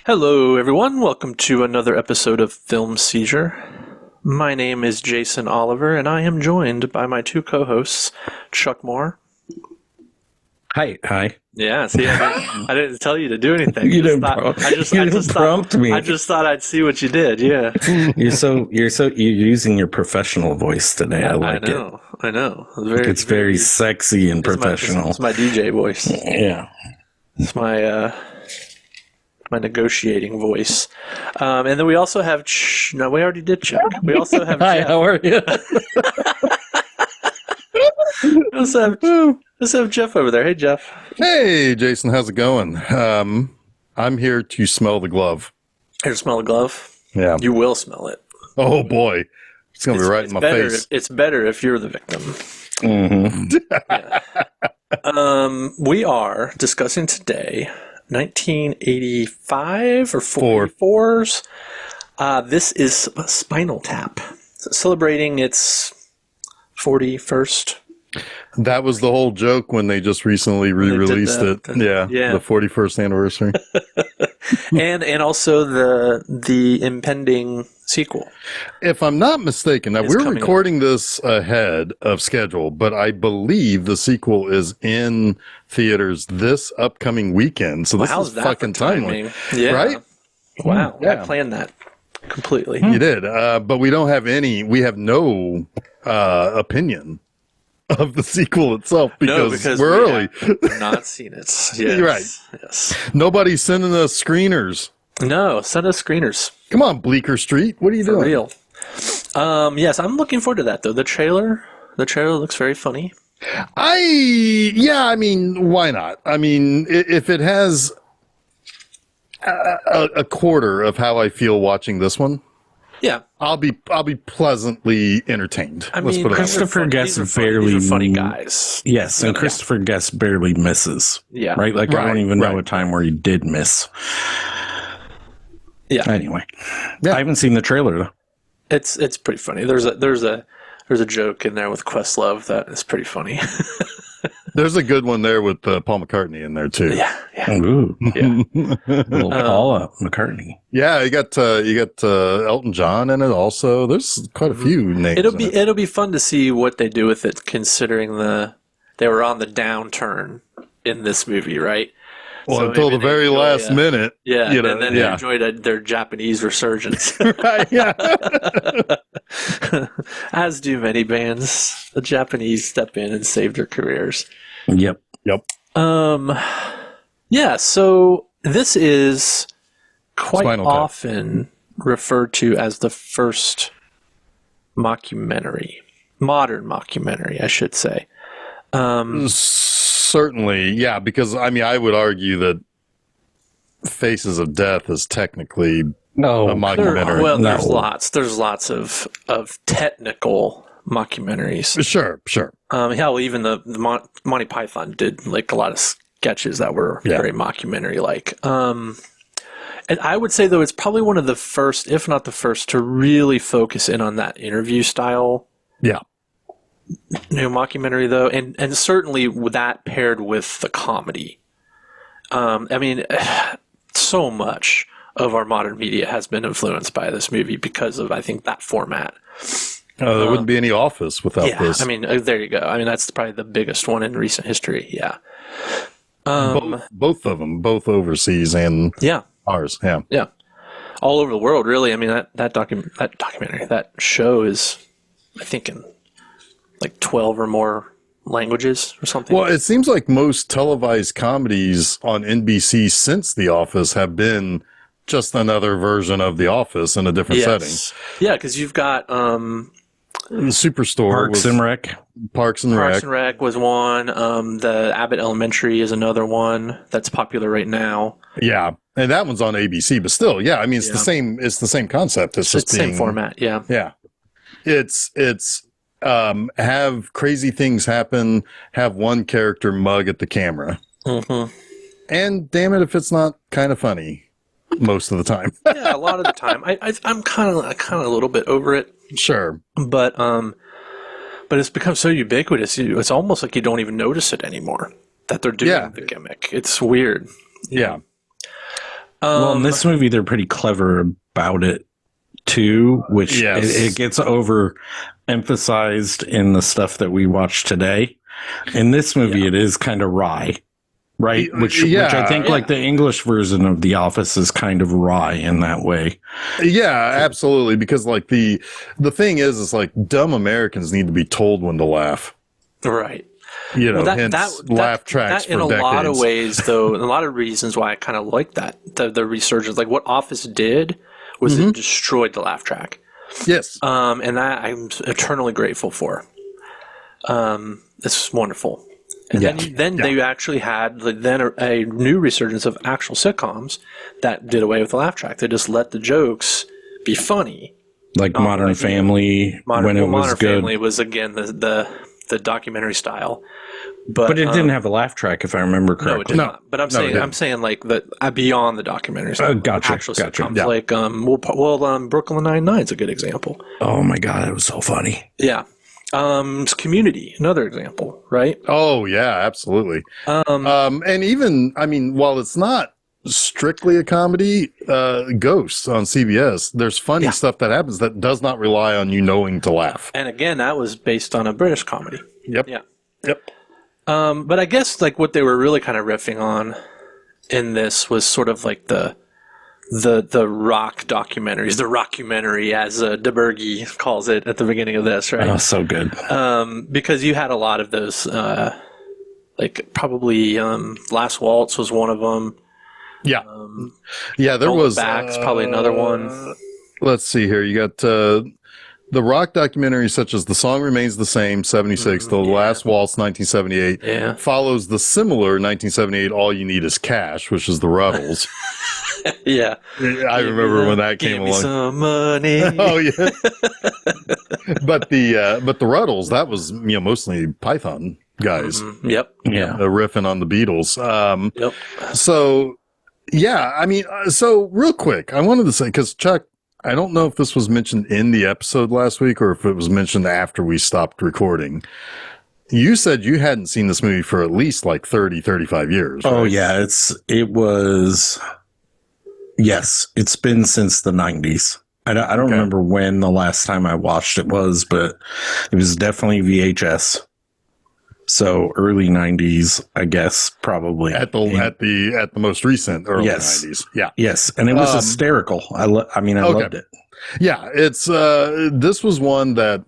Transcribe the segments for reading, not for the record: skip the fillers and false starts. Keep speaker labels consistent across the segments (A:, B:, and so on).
A: Hello, everyone. Welcome to another episode of Film Seizure. My name is Jason Oliver, and I am joined by my two co-hosts, Chuck Moore.
B: Hi.
A: Yeah, see, I didn't tell you to do anything.
B: You didn't prompt me.
A: I just thought I'd see what you did. Yeah.
B: You're using your professional voice today. I like it.
A: I know.
B: It's very sexy and professional.
A: It's my DJ voice.
B: Yeah.
A: It's my negotiating voice. And then we also have... No, we already did Chuck. We also have
B: Hi,
A: Jeff.
B: how are you?
A: We also have Jeff over there. Hey, Jeff.
C: Hey, Jason, how's it going? I'm here to smell the glove.
A: Here to smell the glove?
C: Yeah.
A: You will smell it.
C: Oh, boy. It's going to be right in my face.
A: It's better if you're the victim.
B: Mm-hmm.
A: Yeah. We are discussing today 1985 or 44's. This is Spinal Tap, celebrating its 41st.
C: That was the whole joke when they just recently re-released it.
A: Yeah.
C: The 41st anniversary.
A: and also the impending sequel.
C: If I'm not mistaken, now we're recording this ahead of schedule, but I believe the sequel is in theaters this upcoming weekend. So this is fucking timely.
A: Yeah.
C: Right?
A: Wow.
C: Yeah.
A: I planned that completely.
C: You did. But we have no opinion of the sequel itself because we're early.
A: Have not seen it. Yes.
C: Right.
A: Yes.
C: Nobody's sending us screeners.
A: No, send us screeners.
C: Come on, Bleecker Street. What are you doing?
A: Real. Yes, I'm looking forward to that though. The trailer looks very funny.
C: I mean, why not? I mean, if it has a quarter of how I feel watching this one,
A: yeah,
C: I'll be pleasantly entertained.
A: I mean,
B: Christopher Guest barely
A: these are funny guys.
B: Yes, and Christopher Guest barely misses.
A: Yeah,
B: right. Like I don't even know a time where he did miss.
A: Yeah.
B: Anyway, I haven't seen the trailer though.
A: It's pretty funny. There's a joke in there with Questlove that is pretty funny.
C: There's a good one there with Paul McCartney in there too.
A: Yeah.
B: Ooh.
A: Yeah.
B: Little Paula McCartney.
C: Yeah, you got Elton John in it also. There's quite a few names.
A: It'll be fun to see what they do with it, considering they were on the downturn in this movie, right?
C: Well, so until the very last minute.
A: Yeah, and then they enjoyed their Japanese resurgence.
C: Right, yeah.
A: As do many bands. The Japanese step in and save their careers.
B: Yep.
A: Yeah, so this is quite often referred to as the first modern mockumentary, I should say.
C: Certainly, yeah, because I mean, I would argue that Faces of Death is technically a mockumentary.
A: There's lots of technical mockumentaries.
C: Sure.
A: Even the Monty Python did like a lot of sketches that were very mockumentary-like. And I would say though it's probably one of the first, if not the first, to really focus in on that interview style.
C: Yeah.
A: Mockumentary though, and certainly that paired with the comedy. I mean, so much of our modern media has been influenced by this movie because of, I think, that format.
C: There wouldn't be any Office without this.
A: I mean, there you go. I mean, that's probably the biggest one in recent history. Yeah.
C: Both of them, both overseas and ours. Yeah.
A: Yeah. All over the world, really. I mean, that documentary, that show is, I think, in like 12 or more languages or something.
C: Well, it seems like most televised comedies on NBC since The Office have been just another version of The Office in a different setting.
A: Yeah, because you've got
C: Superstore, Parks and
A: Rec was one. The Abbott Elementary is another one that's popular right now.
C: Yeah, and that one's on ABC, but still, yeah. I mean, it's the same. It's the same concept. It's just the
A: same format. Yeah.
C: Yeah. It's have crazy things happen. Have one character mug at the camera, and damn it if it's not kind of funny most of the time.
A: Yeah, a lot of the time. I'm kind of a little bit over it.
C: Sure,
A: but it's become so ubiquitous. It's almost like you don't even notice it anymore that they're doing the gimmick. It's weird.
C: Yeah.
B: Well, in this movie, they're pretty clever about it too, which it gets overemphasized in the stuff that we watch today. In this movie, it is kind of wry, right? Which I think like the English version of The Office is kind of wry in that way.
C: Yeah, absolutely. Because like the thing is like dumb Americans need to be told when to laugh.
A: Right.
C: You know, laugh tracks for
A: in
C: decades.
A: A lot of ways, though, a lot of reasons why I kind of like that, the resurgence. Like what Office did was it destroyed the laugh track.
C: Yes.
A: And that I'm eternally grateful for. It's wonderful. And then they actually had a new resurgence of actual sitcoms that did away with the laugh track. They just let the jokes be funny.
B: Like Modern Family, when it was
A: Modern
B: good.
A: Family was, again, the documentary style. But
B: it didn't have a laugh track, if I remember correctly.
A: No, it did not. But I'm saying like beyond the documentary style.
B: Gotcha.
A: Actual sitcoms. Yeah. Like Brooklyn Nine-Nine is a good example.
B: Oh my God, it was so funny.
A: Yeah. Community, another example, right?
C: Oh yeah, absolutely. And even, I mean, while it's not strictly a comedy, Ghosts on CBS, there's funny stuff that happens that does not rely on you knowing to laugh.
A: And again, that was based on a British comedy.
C: Yep.
A: Yeah.
C: Yep.
A: But I guess like what they were really kind of riffing on in this was sort of like the rock documentaries, the rockumentary, as DeBerge calls it at the beginning of this, right?
B: Oh, so good.
A: Because you had a lot of those, like probably Last Waltz was one of them.
C: Yeah. There was
A: Back's probably another one.
C: Let's see here. You got the rock documentaries such as The Song Remains the Same, 76, The Last Waltz, 1978, follows the similar 1978 All You Need Is Cash, which is the Ruddles.
A: Yeah.
C: I remember when that came along.
A: Some money.
C: Oh, yeah. But the Ruddles, that was, mostly Python guys.
A: Yep.
B: Yeah.
C: Riffing on the Beatles.
A: Yep.
C: So, yeah, I mean, so real quick, I wanted to say, because Chuck, I don't know if this was mentioned in the episode last week or if it was mentioned after we stopped recording. You said you hadn't seen this movie for at least like 30, 35 years. Right?
B: Oh, yeah. It's been since the 90s. I don't remember when the last time I watched it was, but it was definitely VHS. So early 90s, I guess, probably.
C: At the most recent early 90s. Yeah.
B: Yes. And it was hysterical. I loved it.
C: Yeah. It's this was one that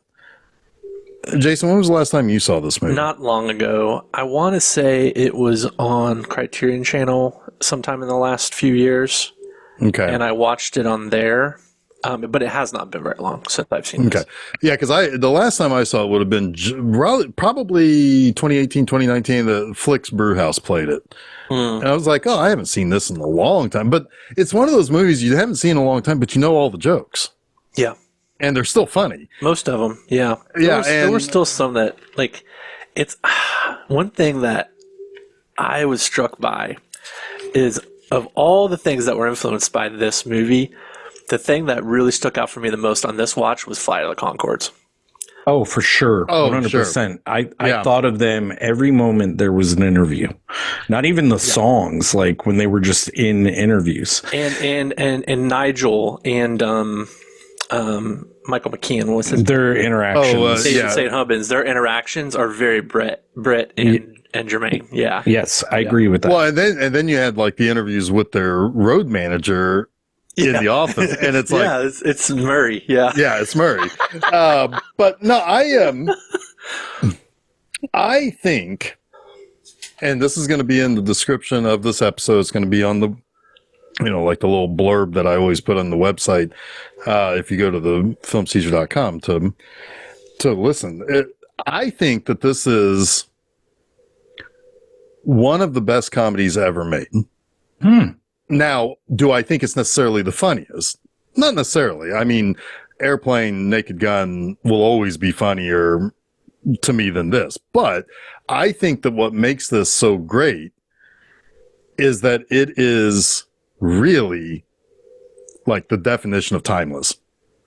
C: Jason, when was the last time you saw this movie?
A: Not long ago. I want to say it was on Criterion Channel sometime in the last few years.
C: Okay.
A: And I watched it on there. But it has not been very long since I've seen this.
C: Okay. Yeah, because the last time I saw it would have been probably 2018, 2019. The Flicks Brewhouse played it. And I was like, oh, I haven't seen this in a long time. But it's one of those movies you haven't seen in a long time, but you know all the jokes.
A: Yeah.
C: And they're still funny.
A: Most of them, yeah. There were still some that, like, it's one thing that I was struck by is of all the things that were influenced by this movie, the thing that really stuck out for me the most on this watch was Flight of the Conchords.
B: Oh, for sure.
C: Oh,
B: 100%. Sure. I thought of them every moment there was an interview. Not even the songs, like when they were just in interviews.
A: And Nigel and Michael McKean, what's his
B: their interactions.
A: St. Hubbins, their interactions are very Brett and Jermaine. Yeah.
B: Yes, I agree with that.
C: Well, and then you had like the interviews with their road manager in the office, and it's like,
A: it's Murray. Yeah,
C: it's Murray. But no, I think, and this is going to be in the description of this episode. It's going to be on the, like the little blurb that I always put on the website. If you go to the filmseizure.com to listen, I think that this is one of the best comedies ever made. Now, do I think it's necessarily the funniest? Not necessarily. I mean, Airplane, Naked Gun will always be funnier to me than this. But I think that what makes this so great is that it is really like the definition of timeless.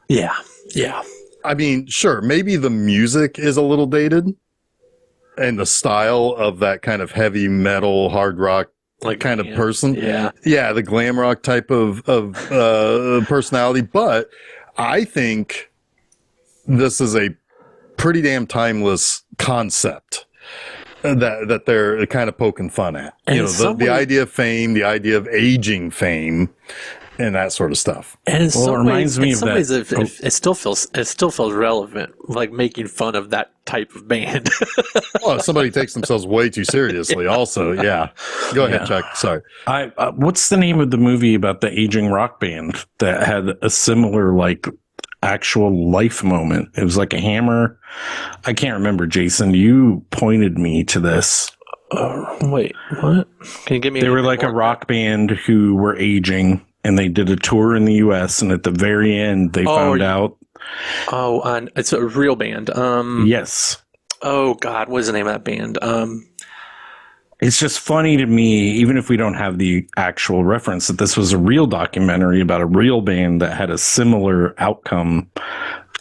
A: Yeah. Yeah.
C: I mean, sure, maybe the music is a little dated and the style of that kind of heavy metal, hard rock
A: like
C: kind of person.
A: Yeah,
C: the glam rock type of personality. But I think this is a pretty damn timeless concept that they're kind of poking fun at.
A: And
C: the idea of fame, the idea of aging fame, and that sort of stuff.
A: And in some ways, it still feels relevant, like making fun of that type of band.
C: Well, somebody takes themselves way too seriously. Also, yeah. Go ahead, Chuck. Sorry.
B: What's the name of the movie about the aging rock band that had a similar like actual life moment? It was like a hammer. I can't remember. Jason, you pointed me to this.
A: Wait, what? Can you give me?
B: They were like a rock band who were aging. And they did a tour in the U.S. And at the very end, they found out.
A: Oh, and it's a real band.
B: Yes.
A: Oh God, what is the name of that band?
B: It's just funny to me, even if we don't have the actual reference, that this was a real documentary about a real band that had a similar outcome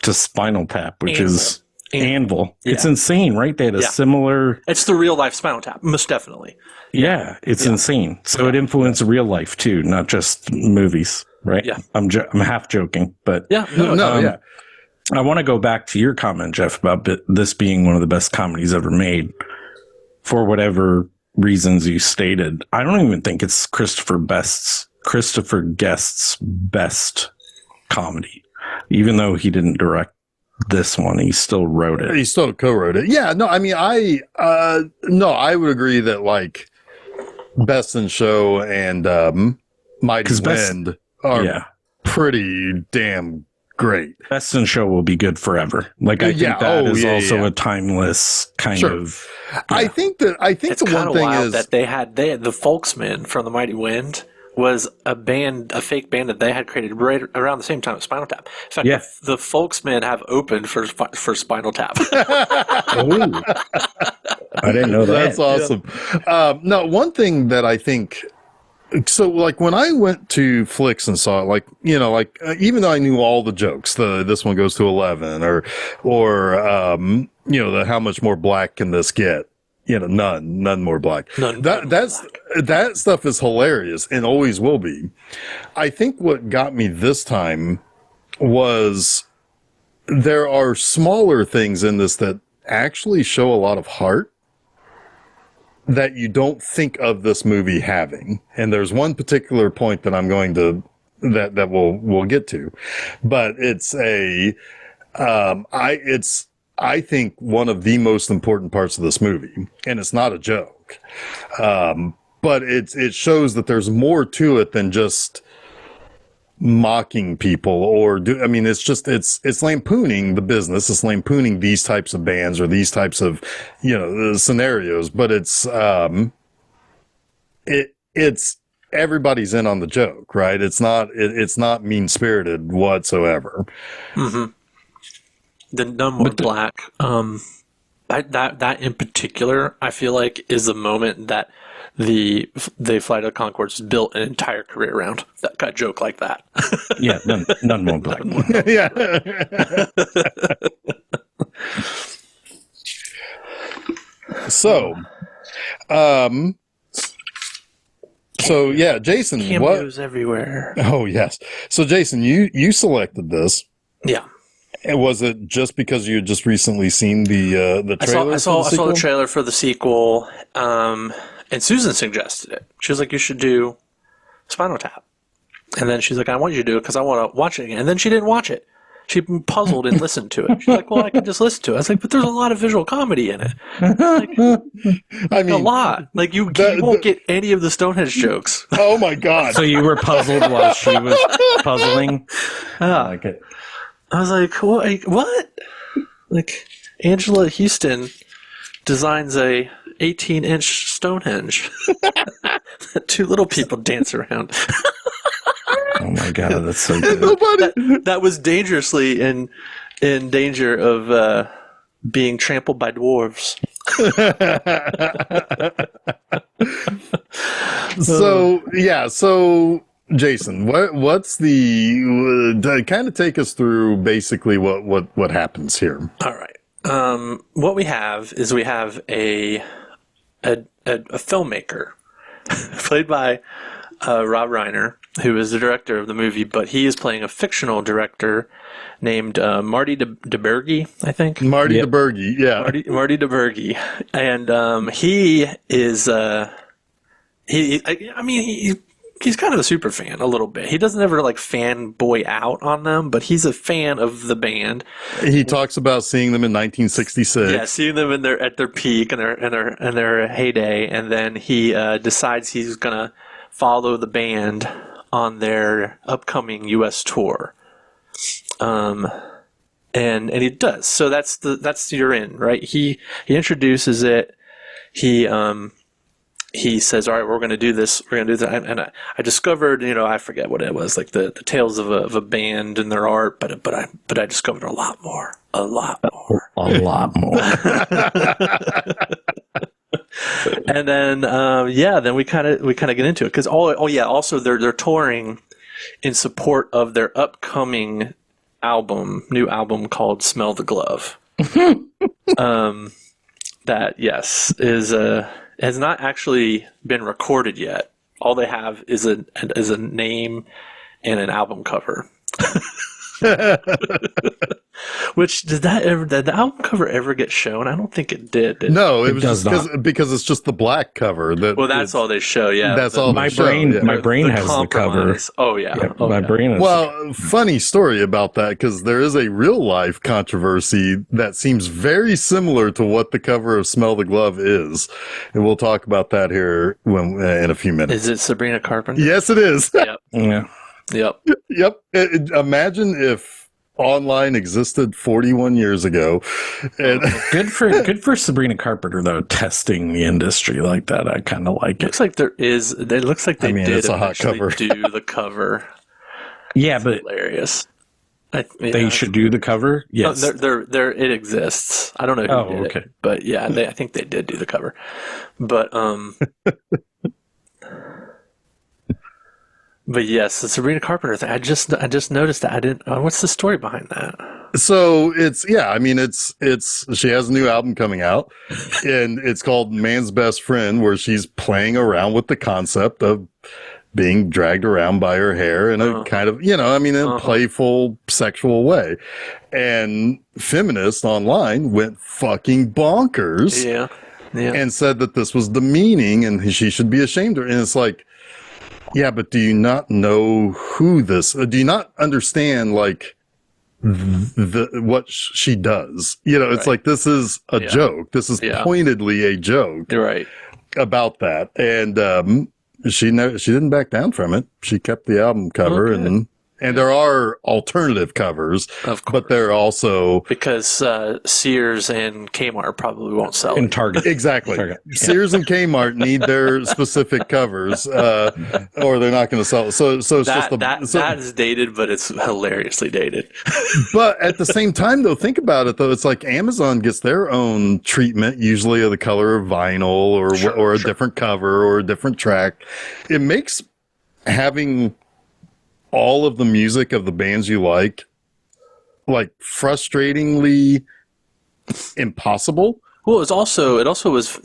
B: to Spinal Tap, which is Anvil. Yeah. It's insane, right? They had a similar.
A: It's the real life Spinal Tap, most definitely.
B: Yeah, it's insane. So it influenced real life too, not just movies, right?
A: Yeah,
B: I'm half joking, but
C: yeah.
B: I want to go back to your comment, Jeff, about this being one of the best comedies ever made. For whatever reasons you stated, I don't even think it's Christopher Guest's best comedy, even though he didn't direct this one. He still wrote it.
C: He still co-wrote it. Yeah, no, I mean, I would agree that like Best in Show and Mighty Wind are pretty damn great.
B: Best in Show will be good forever. Like I think that is also a timeless kind of.
C: I think the one thing is
A: that they had the Folksmen from the Mighty Wind was a fake band that they had created right around the same time as Spinal Tap. In fact, the Folksmen have opened for Spinal Tap.
B: Oh, I didn't know that.
C: That's awesome. No, one thing that I think, so like when I went to Flicks and saw it, like, even though I knew all the jokes, this one goes to 11 or the how much more black can this get? None more black. That stuff is hilarious and always will be. I think what got me this time was there are smaller things in this that actually show a lot of heart that you don't think of this movie having. And there's one particular point that I'm going to that we'll get to, but it's I think one of the most important parts of this movie, and it's not a joke, but it shows that there's more to it than just mocking people it's lampooning the business. It's lampooning these types of bands or these types of, scenarios, but it's everybody's in on the joke, right? It's not mean spirited whatsoever.
A: Mm-hmm. The None More Black, that in particular, I feel like is the moment that the Flight of the Conchords built an entire career around. That joke like that.
B: Yeah, none more black.
C: Yeah. So yeah, Jason.
A: Cameos everywhere.
C: Oh yes. So Jason, you selected this.
A: Yeah.
C: And was it just because you had just recently seen the trailer?
A: I saw the trailer for the sequel, and Susan suggested it. She was like, "You should do Spinal Tap," and then she's like, "I want you to do it because I want to watch it again." And then she didn't watch it. She puzzled and listened to it. She's like, "Well, I can just listen to it." I was like, "But there's a lot of visual comedy in it. Like, a lot. Like you won't get any of the Stonehenge jokes."
C: Oh my god!
B: So you were puzzled while she was puzzling. I like it.
A: I was like, what? Like, Angela Houston designs a 18-inch Stonehenge that two little people dance around.
B: Oh my god, that's so good.
A: That was dangerously in danger of being trampled by dwarves.
C: So Jason, what's the kind of take us through basically what happens here?
A: All right. What we have is a filmmaker played by Rob Reiner, who is the director of the movie, but he is playing a fictional director named Marty DeBerge, I think.
C: Marty DeBerge, yeah.
A: Marty DeBerge. And he is, he's kind of a super fan a little bit. He doesn't ever like fanboy out on them, but he's a fan of the band.
C: He talks about seeing them in 1966.
A: Yeah, seeing them at their peak and their heyday, and then he decides he's gonna follow the band on their upcoming U.S. tour. And he does. So that's you're in, right? He introduces it. He says, "All right, we're going to do this. We're going to do that." And I discovered, I forget what it was, like the tales of a band and their art, but I discovered a lot more. And then then we kind of get into it because also they're touring in support of their upcoming new album called "Smell the Glove." That has not actually been recorded yet. All they have is a name and an album cover. Which did the album cover ever get shown? I don't think it did.
C: No, it was just because it's just the black cover.
A: That's all they show. Yeah,
C: that's all.
B: My brain has the cover.
A: Oh yeah,
B: my brain.
C: Well, funny story about that because there is a real life controversy that seems very similar to what the cover of "Smell the Glove" is, and we'll talk about that here in a few minutes.
A: Is it Sabrina Carpenter?
C: Yes, it is.
A: Yep.
B: Yeah.
C: Yep. Imagine if online existed 41 years ago. And
B: good for Sabrina Carpenter though, testing the industry like that. I kind of like it.
A: Looks like there is. It looks like they did
C: it's a hot cover.
A: do the cover.
B: Yeah, but
A: hilarious.
B: They should do the cover. Yes,
A: it exists. I don't know who did it, but yeah, I think they did do the cover. But But yes, the Sabrina Carpenter thing. I just noticed that. I didn't. What's the story behind that?
C: So it's she has a new album coming out, and it's called "Man's Best Friend," where she's playing around with the concept of being dragged around by her hair in a kind of in a playful sexual way, and feminists online went fucking bonkers.
A: Yeah.
C: And said that this was demeaning and she should be ashamed of it. And it's like, yeah, but do you not know who this? Do you not understand like what she does? It's like this is a joke. This is pointedly a joke,
A: right?
C: About that, and she didn't back down from it. She kept the album cover, and there are alternative covers,
A: of course,
C: but they're also
A: because Sears and Kmart probably won't sell
B: in
A: it.
B: Target.
C: Exactly. Sears and Kmart need their specific covers, or they're not going to sell it. So it's
A: that is dated, but it's hilariously dated.
C: But at the same time, though, think about it. Though it's like Amazon gets their own treatment, usually of the color of vinyl, or a different cover, or a different track. It makes having all of the music of the bands you like frustratingly impossible.
A: Well, it also was,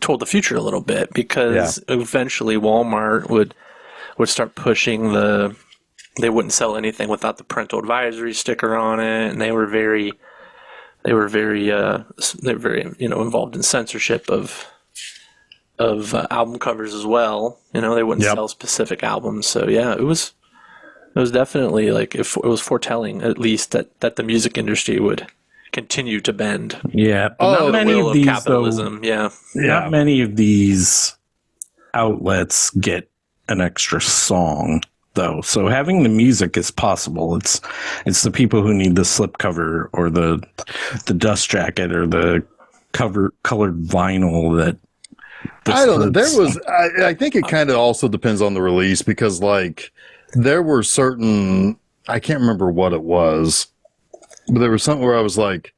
A: told the future a little bit because eventually Walmart would start pushing they wouldn't sell anything without the parental advisory sticker on it, and they were very involved in censorship of album covers as well. They wouldn't sell specific albums. So yeah, it was definitely like if it was foretelling at least that the music industry would continue to bend.
B: Yeah, but not many of these
A: capitalism.
B: Not many of these outlets get an extra song though. So having the music is possible. It's the people who need the slipcover or the dust jacket or the colored vinyl that.
C: I don't know. I think it kind of also depends on the release because like. There were certain, I can't remember what it was, but there was something where I was like,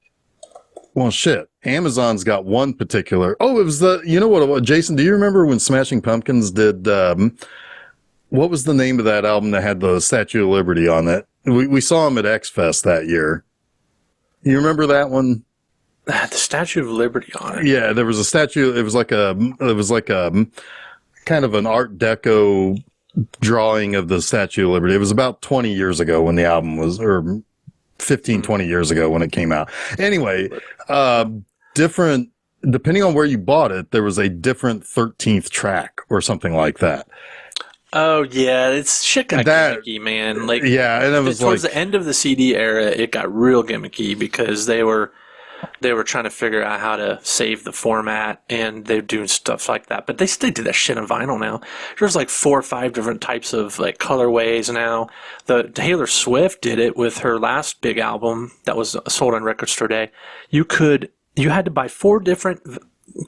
C: well, shit, Amazon's got one particular, it was what it was? Jason, do you remember when Smashing Pumpkins did, what was the name of that album that had the Statue of Liberty on it? We saw them at X Fest that year. You remember that one?
A: The Statue of Liberty on it.
C: Yeah, there was a statue, it was like a kind of an Art Deco drawing of the Statue of Liberty. It was about 20 years ago when the album was, or 15, 20 years ago when it came out. Anyway, different, depending on where you bought it, there was a different 13th track or something like that.
A: Oh yeah, it's shit got gimmicky, man. Like,
C: yeah, and it was
A: towards the end of the CD era, it got real gimmicky because they were trying to figure out how to save the format, and they're doing stuff like that. But they still do that shit on vinyl now. There's like 4 or 5 different types of like colorways now. The Taylor Swift did it with her last big album that was sold on Record Store Day. You had to buy 4 different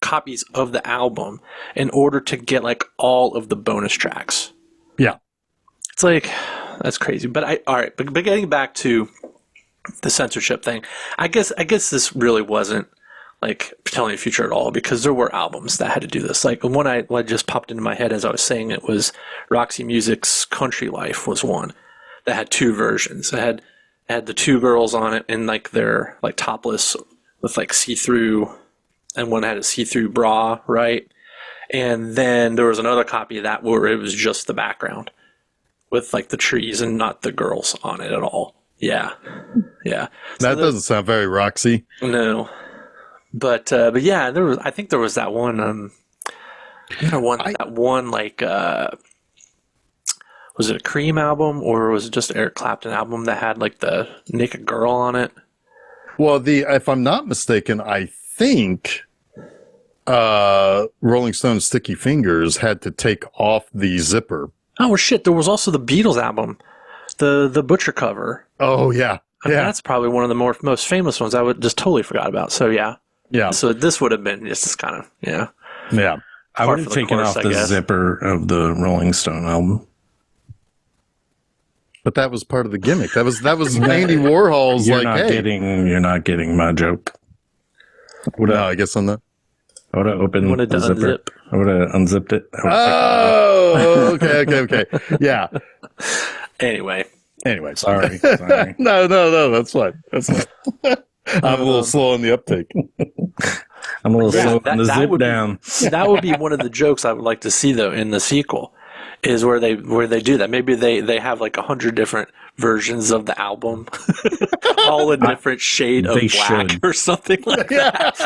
A: copies of the album in order to get like all of the bonus tracks.
C: Yeah.
A: It's like, that's crazy. But but getting back to the censorship thing, I guess this really wasn't like telling the future at all, because there were albums that had to do this. Like one I just popped into my head as I was saying it was Roxy Music's Country Life was one that had 2 versions. It had the 2 girls on it in like their like topless with like see-through, and one had a see-through bra, right? And then there was another copy of that where it was just the background with like the trees and not the girls on it at all. Yeah. Yeah.
C: That doesn't sound very Roxy.
A: No. But yeah, I think there was that one, like, was it a Cream album or was it just an Eric Clapton album that had like the naked girl on it?
C: Well, if I'm not mistaken, I think Rolling Stone's Sticky Fingers had to take off the zipper.
A: Oh shit! There was also the Beatles album, the Butcher cover.
C: Oh yeah,
A: I mean, that's probably one of the most famous ones. I would just totally forgot about. So yeah. So this would have been just kind of
C: yeah.
B: I would have taken off the zipper of the Rolling Stone album.
C: But that was part of the gimmick. That was Andy Warhol's.
B: You're not getting my joke.
C: No, I guess on that.
B: I would have opened the zipper. I would have unzipped it.
C: Oh, okay. Yeah.
A: Anyway,
B: sorry.
C: No, that's fine. I'm a little slow on the uptake.
B: I'm a little slow on the zip down.
A: That would be one of the jokes I would like to see though in the sequel. Is where they do that. Maybe they have like 100 different versions of the album, all a different shade of black or something like that.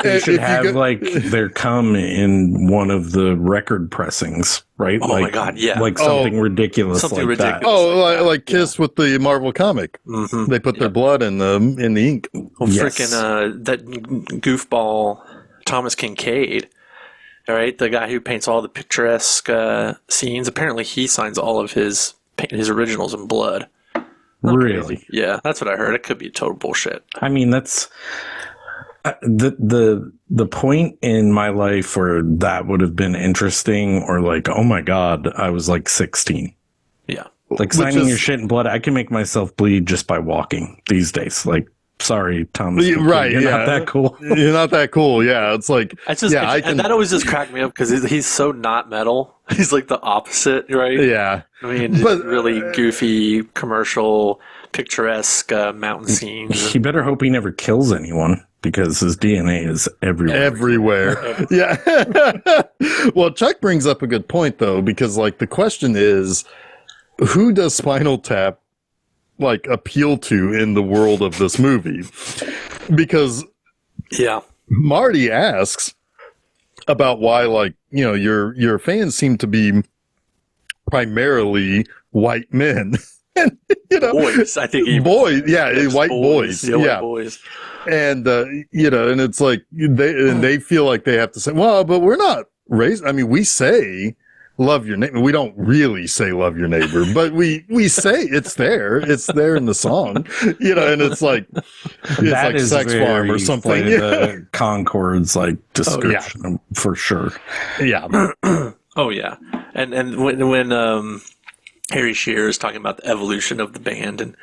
B: They should have like their come in one of the record pressings, right?
A: Oh my god, yeah,
B: like something ridiculous, that.
C: Oh, like Kiss with the Marvel comic. Mm-hmm. They put their blood in the ink.
A: Well, freaking that goofball Thomas Kincaid. All right, the guy who paints all the picturesque scenes. Apparently, he signs all of his originals in blood.
B: Really?
A: Yeah, that's what I heard. It could be total bullshit.
B: I mean, that's the point in my life where that would have been interesting, or like, oh my god, I was like 16.
A: Yeah,
B: like signing your shit in blood. I can make myself bleed just by walking these days. Like. Sorry, Tom.
C: Right,
B: you're not that cool.
C: You're not that cool. Yeah, it's like
A: and that always just cracked me up because he's so not metal. He's like the opposite, right?
C: Yeah,
A: I mean, really goofy, commercial, picturesque mountain scenes.
B: He better hope he never kills anyone because his DNA is everywhere.
C: Yeah. Well, Chuck brings up a good point though, because like the question is, who does Spinal Tap like appeal to in the world of this movie? Because Marty asks about why, like, you know, your fans seem to be primarily white men. And, you know,
A: boys, I think
C: boys, white boys.
A: White boys.
C: And you know, and it's like they feel like they have to say, well, but we're not raised. I mean, we say love your neighbor. We don't really say love your neighbor, but we say it's there. It's there in the song, you know, and it's like Sex Farm or something.
B: The Concord's like description for sure.
C: Yeah.
A: Oh yeah. And when Harry Shearer is talking about the evolution of the band and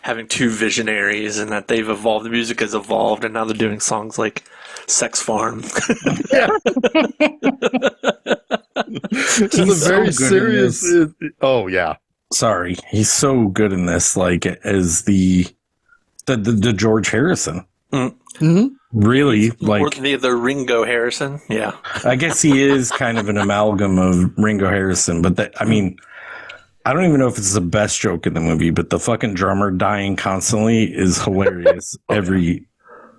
A: having 2 visionaries and that they've evolved, the music has evolved, and now they're doing songs like Sex Farm.
C: Yeah. It's a very serious. Oh yeah.
B: Sorry, he's so good in this. Like as the George Harrison.
A: Mm-hmm.
B: really, like,
A: or the Ringo Harrison. Yeah,
B: I guess he is kind of an amalgam of Ringo Harrison, but that, I mean, I don't even know if it's the best joke in the movie, but the fucking drummer dying constantly is hilarious.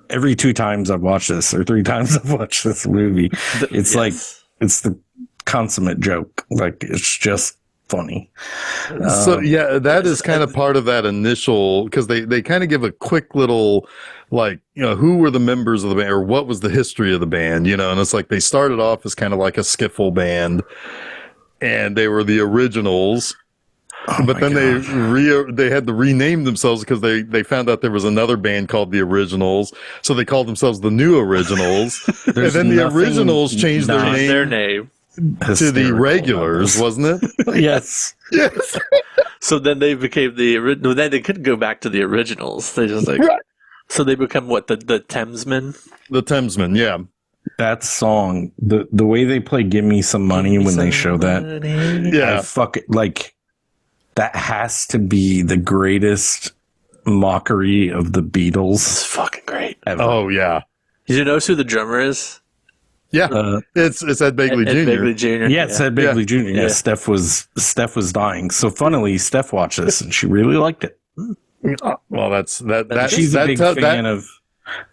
B: Every 2 times I've watched this, or 3 times I've watched this movie, it's like, it's the consummate joke. Like, it's just funny.
C: So yeah, that is kind of part of that initial, because they kind of give a quick little, like, who were the members of the band, or what was the history of the band, and it's like they started off as kind of like a skiffle band, and they were the Originals. But then they had to rename themselves because they found out there was another band called the Originals, so they called themselves the New Originals. And then the Originals changed their name to the Regulars, wasn't it?
B: Yes.
C: Yes.
A: So then they became the original. Then they couldn't go back to the Originals. They just like so they become what, the Thamesmen?
C: The Thamesmen, yeah.
B: That song, the way they play "Give Me Some Money" when they show that,
C: yeah,
B: fuck it, like. That has to be the greatest mockery of the Beatles.
A: It's fucking great.
C: Ever. Oh, yeah.
A: Did you notice who the drummer is?
C: Yeah. It's Ed Begley Jr.
A: Ed Begley Jr.
B: Yeah, it's Ed Begley Jr. Yeah, Steph was dying. So funnily, Steph watched this and she really liked it.
C: Well,
B: she's a big fan of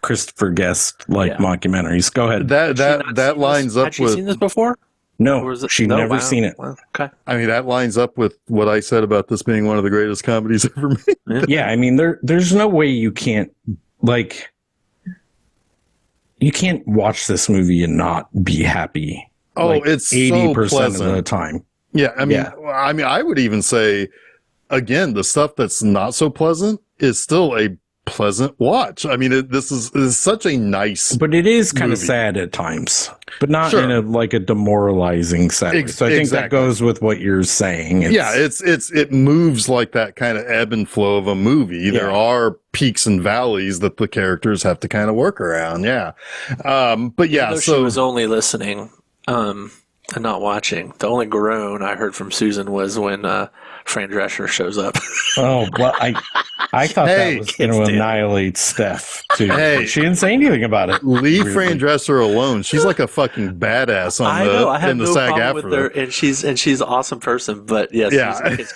B: Christopher Guest mockumentaries. Go ahead.
C: That lines up with.
A: Had she seen this before?
B: No, she'd never seen it.
A: Wow. Okay.
C: I mean, that lines up with what I said about this being one of the greatest comedies ever made.
B: Yeah, I mean, there's no way you can't watch this movie and not be happy.
C: Oh, it's 80% so
B: of the time.
C: Yeah, I mean, I would even say, again, the stuff that's not so pleasant is still a pleasant watch. I mean, this is such a nice,
B: but it is kind of sad at times, but not in a demoralizing sad. So I think that goes with what you're saying.
C: It moves like that kind of ebb and flow of a movie. Yeah. There are peaks and valleys that the characters have to kind of work around. Yeah, but yeah,
A: she was only listening and not watching. The only groan I heard from Susan was when Fran Drescher shows up.
B: Oh, well, I thought that was going to annihilate Steph, too. Hey, she didn't say anything about it.
C: Leave Fran Drescher alone. She's like a fucking badass in the SAG-AFTRA with her,
A: and she's an awesome person, but she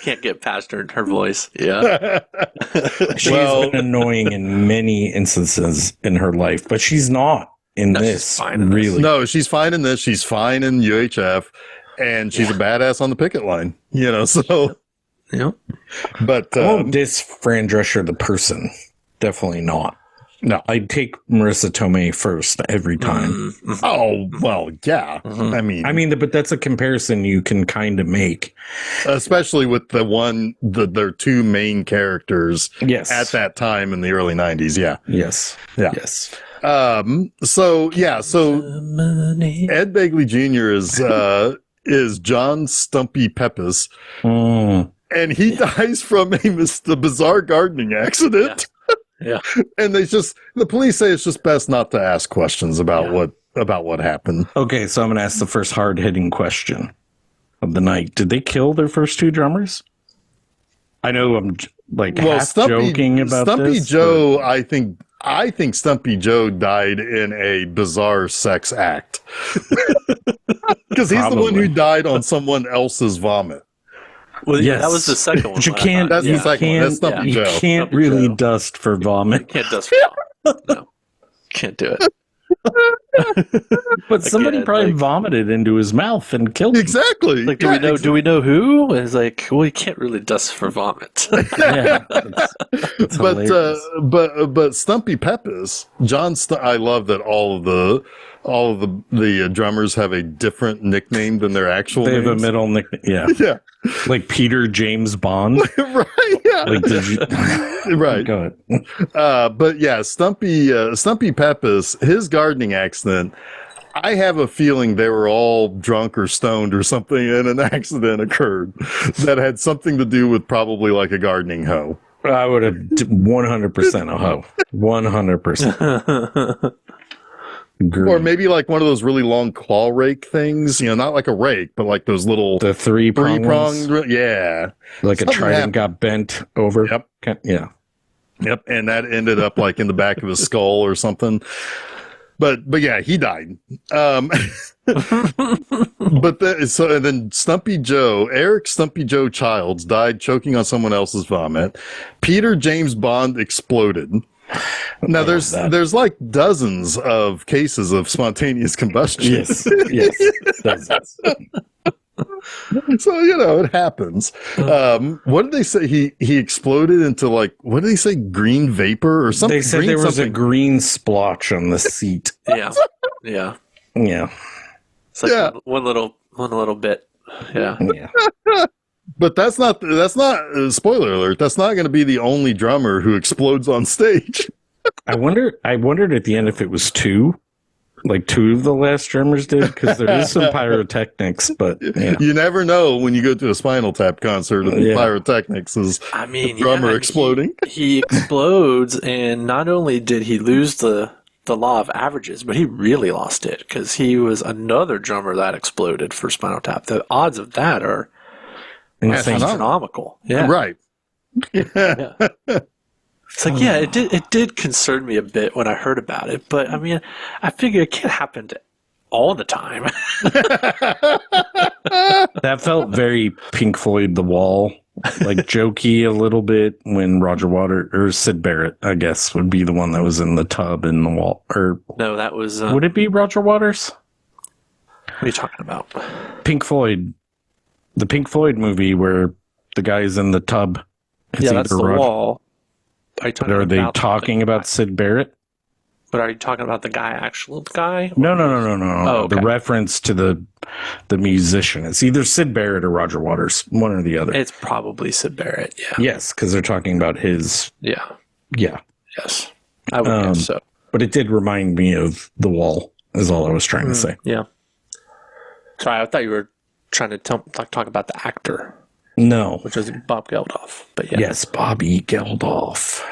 A: can't get past her voice. Yeah.
B: She's been annoying in many instances in her life, but she's not in this, really.
C: No, she's fine in this. She's fine in UHF, and she's a badass on the picket line, so...
A: Yeah,
C: but
B: I won't diss Fran Drescher the person. Definitely not. No, I'd take Marissa Tomei first every time.
C: Mm-hmm. Oh well, yeah.
B: Mm-hmm. I mean, but that's a comparison you can kind of make,
C: especially with their 2 main characters. Yes. At that time in the early 90s. Yeah.
B: Yes.
C: Yeah.
B: Yes.
C: So Ed Begley Jr. is John Stumpy Pepys. And he dies from a bizarre gardening accident.
A: Yeah.
C: And the police say it's just best not to ask questions about what happened.
B: Okay, so I'm going to ask the first hard-hitting question of the night. Did they kill their first 2 drummers? I know I'm joking about
C: Stumpy
B: this.
C: Joe, but... I think Stumpy Joe died in a bizarre sex act. Because he's the one who died on someone else's vomit.
A: Well, yeah, that was the second one.
B: But you can't.
C: That's the second one. That's Stumpy Joe.
B: You can't really dust for vomit.
A: You can't dust for vomit. No, can't do it.
B: But somebody probably vomited into his mouth and killed him.
C: Exactly.
A: Like, do we know who? It's like, well, you can't really dust for vomit.
B: It's
C: but Stumpy Pepys, I love that all of the drummers have a different nickname than their actual names.
B: They have a middle nickname. Yeah.
C: Yeah.
B: Like Peter James Bond.
C: Right. Yeah.
B: Like, did you...
C: Right.
B: Go ahead.
C: But yeah, Stumpy Pepys, his gardening accident, I have a feeling they were all drunk or stoned or something and an accident occurred that had something to do with probably like a gardening hoe.
B: I would have 100% a hoe. 100%.
C: Or maybe like one of those really long claw rake things, not like a rake, but like those little...
B: The three-pronged,
C: yeah.
B: Like something a trident got bent over.
C: Yep.
B: Yeah.
C: Yep, and that ended up like in the back of his skull or something. but yeah, he died. And then Eric Stumpy Joe Childs died choking on someone else's vomit. Peter James Bond exploded. Now there's like dozens of cases of spontaneous combustion.
B: Yes, dozens.
C: So, it happens. What did they say? He exploded into what did they say? Green vapor or something?
B: They said there was a green splotch on the seat.
A: Yeah. It's like one little bit. Yeah.
C: But that's not spoiler alert. That's not going to be the only drummer who explodes on stage.
B: I wondered at the end if it was two of the last drummers did, because there is some pyrotechnics, but
C: you never know when you go to a Spinal Tap concert and the pyrotechnics is the drummer exploding.
A: He explodes, and not only did he lose the law of averages, but he really lost it, because he was another drummer that exploded for Spinal Tap. The odds of that are astronomical. Yeah.
C: Right.
A: Yeah. It's like, it did concern me a bit when I heard about it, but I mean, I figure it can't happen all the time.
B: That felt very Pink Floyd The Wall, like jokey a little bit when Roger Waters or Syd Barrett, I guess, would be the one that was in the tub in the wall. Or
A: no, that was
B: would it be Roger Waters?
A: What are you talking about?
B: Pink Floyd, the Pink Floyd movie where the guy's in the tub.
A: That's The Wall.
B: Are they talking about Syd Barrett?
A: But are you talking about the actual guy?
B: No.
A: Oh, okay.
B: The reference to the musician. It's either Syd Barrett or Roger Waters, one or the other.
A: It's probably Syd Barrett, yeah.
B: Yes, because they're talking about his...
A: Yeah. Yes. I would guess so.
B: But it did remind me of The Wall, is all I was trying to say.
A: Yeah. Sorry, I thought you were trying to talk about the actor.
B: No.
A: Which was Bob Geldof, but yeah.
B: Yes, Bobby Geldof.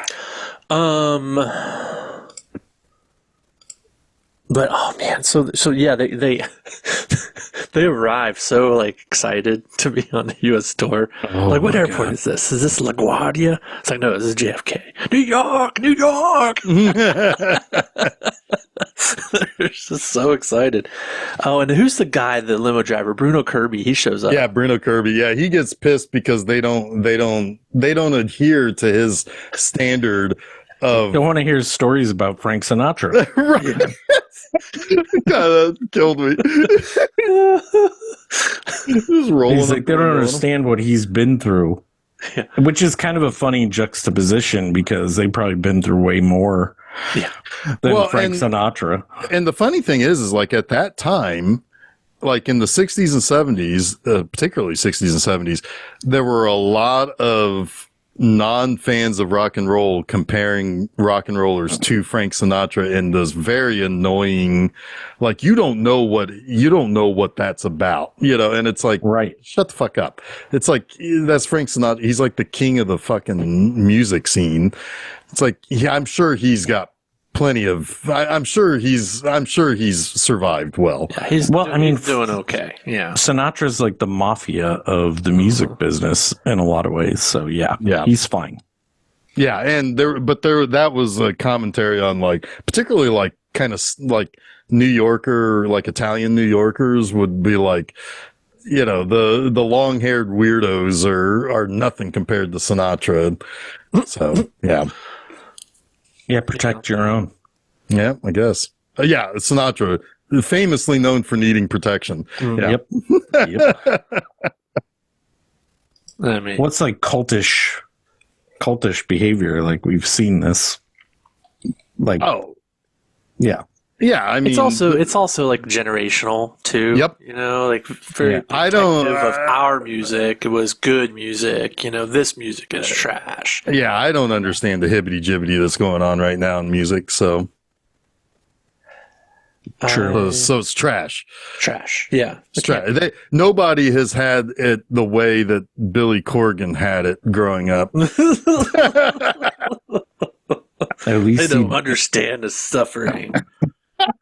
A: But oh man, so yeah, they they arrived so excited to be on the U.S. tour. What airport is this? Is this LaGuardia? It's like, no, this is JFK. New York. They're just so excited. Oh, and who's the guy, the limo driver? Bruno Kirby. He shows up.
C: Yeah, Bruno Kirby. Yeah, he gets pissed because they don't adhere to his standard of.
B: Don't want to hear stories about Frank Sinatra.
C: Right. God, that killed me. Just rolling.
B: He's like, they don't understand what he's been through.
A: Yeah.
B: Which is kind of a funny juxtaposition because they've probably been through way more than Frank Sinatra.
C: And the funny thing is at that time, in the 60s and 70s, particularly 60s and 70s, there were a lot of non-fans of rock and roll comparing rock and rollers to Frank Sinatra in those very annoying, you don't know what that's about, and it's like,
B: right,
C: shut the fuck up. It's like, that's Frank Sinatra. He's like the king of the fucking music scene. It's like, I'm sure he's got plenty of, I'm sure he's survived well.
A: Yeah, he's doing okay. Yeah.
B: Sinatra's like the mafia of the music business in a lot of ways. So yeah, he's fine.
C: Yeah. And that was a commentary on particularly kind of New Yorker, Italian New Yorkers would be the long haired weirdos are nothing compared to Sinatra. So yeah.
B: Yeah, protect your own.
C: Yeah, I guess. Sinatra, famously known for needing protection.
B: Yep.
A: I mean,
B: what's cultish behavior? We've seen this. Yeah.
C: Yeah, I mean,
A: it's also generational too.
C: Yep.
A: Very protective of our music. It was good music. This music is trash.
C: Yeah, I don't understand the hibbity jibbity that's going on right now in music. So
B: true.
C: So it's trash.
A: Trash. Yeah,
C: it's trash. Nobody has had it the way that Billy Corgan had it growing up.
B: At least
A: they don't understand the suffering.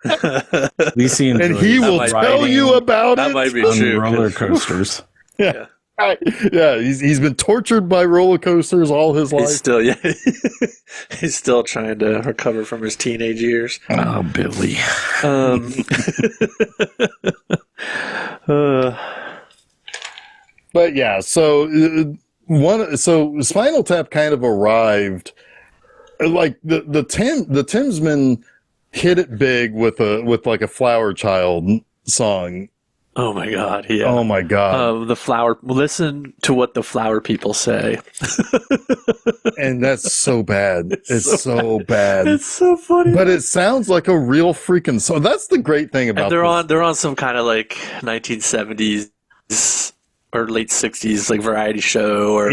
B: At least he
C: will tell you about
A: that
C: it.
A: Might be
B: on
A: true.
B: Roller coasters.
C: Yeah. Yeah, he's been tortured by roller coasters all his life.
A: He's still trying to recover from his teenage years.
B: Oh, Billy.
C: But yeah, so Spinal Tap kind of arrived, like the Timsmen hit it big with like a Flower Child song.
A: Oh my God! Yeah.
C: Oh my God!
A: The flower. Listen to what the flower people say.
C: And that's so bad. It's so bad.
A: It's so funny.
C: But it sounds like a real freaking song. That's the great thing about
A: and they're on some kind of like 1970s or late 60s like variety show or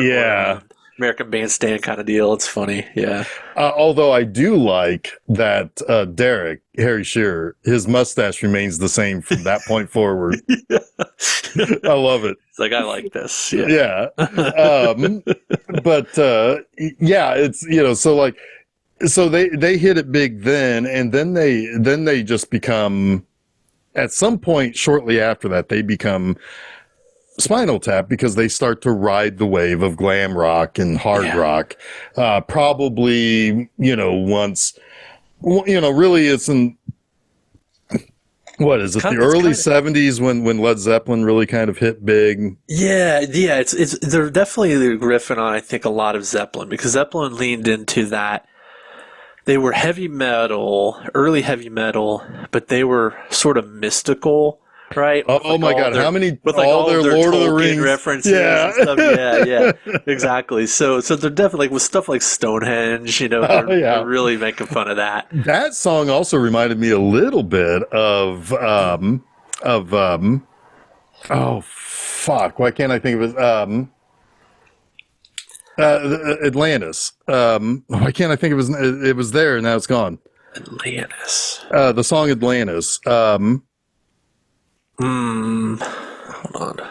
A: American Bandstand kind of deal. It's funny. Yeah.
C: Although I do like that Derek, Harry Shearer, his mustache remains the same from that point forward. I love it.
A: It's like, I like this. Yeah.
C: Yeah. But yeah, it's, so they hit it big then, and then they just become, at some point shortly after that, they become Spinal Tap because they start to ride the wave of glam rock and hard rock. Probably, once, really it's in, what is it, the early 70s when Led Zeppelin really kind of hit big?
A: Yeah. They're definitely riffing on, I think, a lot of Zeppelin because Zeppelin leaned into that. They were heavy metal, early heavy metal, but they were sort of mystical. Right?
C: Oh my God! How many?
A: With like all their
C: Lord
A: Tolkien
C: of the Rings
A: references and stuff. Yeah, exactly. So they're definitely with stuff like Stonehenge. They're really making fun of that.
C: That song also reminded me a little bit of oh fuck! Why can't I think of it? Atlantis. Why can't I think of it? It was there, now it's gone.
A: Atlantis.
C: The song Atlantis.
A: Hold on.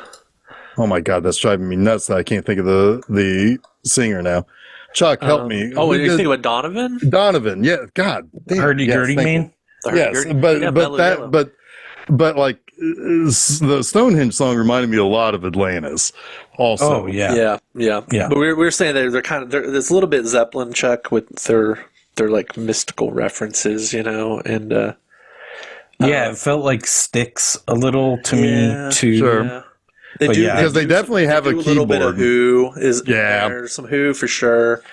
C: Oh my God, that's driving me nuts that I can't think of the singer now. Chuck, help me.
A: Oh, you think about Donovan?
C: Donovan, yeah. God damn.
B: Hurdy-gurdy man?
C: Yes, but like the Stonehenge song reminded me a lot of Atlantis also.
B: Oh, yeah.
A: But we were saying that they're kind of, there's a little bit Zeppelin, Chuck, with their like mystical references, and
B: it felt like Styx a little to me too.
C: Sure.
A: Yeah. They do
C: because they definitely have a
A: little
C: keyboard.
A: bit of Who is there's some Who for sure.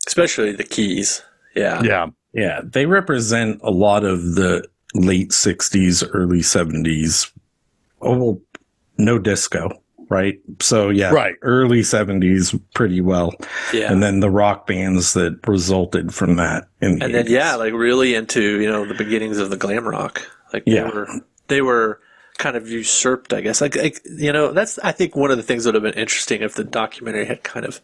A: Especially the keys. Yeah.
B: They represent a lot of the late 60s, early 70s. Oh, no disco, right? So
C: right.
B: Early 70s pretty well.
A: Yeah.
B: And then the rock bands that resulted from that.
A: And then like really into, the beginnings of the glam rock. Like they were kind of usurped, I guess. Like that's, I think, one of the things that would have been interesting if the documentary had kind of,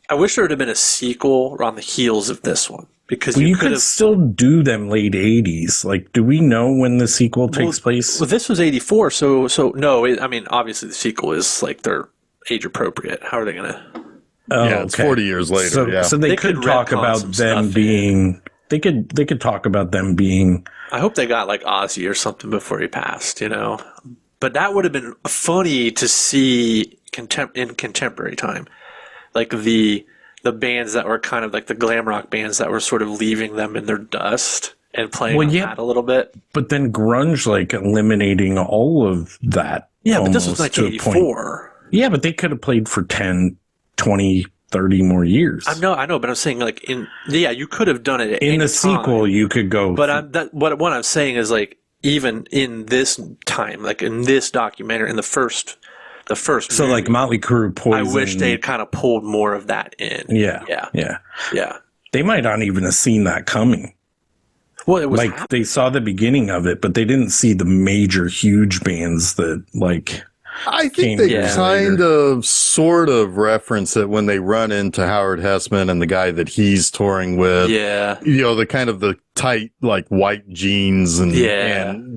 A: I wish there would have been a sequel on the heels of this one, because
B: you could still do them late 80s. Like, do we know when the sequel takes place?
A: Well, this was 84, so no. Obviously the sequel is like they're age appropriate. How are they going to?
C: Oh, yeah, it's 40 years later.
B: So they could talk about them being. They could talk about them being.
A: I hope they got like Ozzy or something before he passed. But that would have been funny to see in contemporary time. Like the bands that were kind of like the glam rock bands that were sort of leaving them in their dust and playing on that a little bit.
B: But then grunge like eliminating all of that.
A: Yeah, but this was 1984.
B: Yeah, but they could have played for 10, 20, 30 more years.
A: I know, but I'm saying like you could have done it
B: in the sequel. You could go.
A: But what I'm saying is like even in this time, like in this documentary, in the first
B: so movie, like Motley Crue, Poison.
A: I wish they had kind of pulled more of that in.
B: Yeah. They might not even have seen that coming.
A: Well, it was
B: like they saw the beginning of it, but they didn't see the major, huge bands that like.
C: I think they kind of sort of reference it when they run into Howard Hessman and the guy that he's touring with.
A: Yeah.
C: The kind of the tight, like white jeans and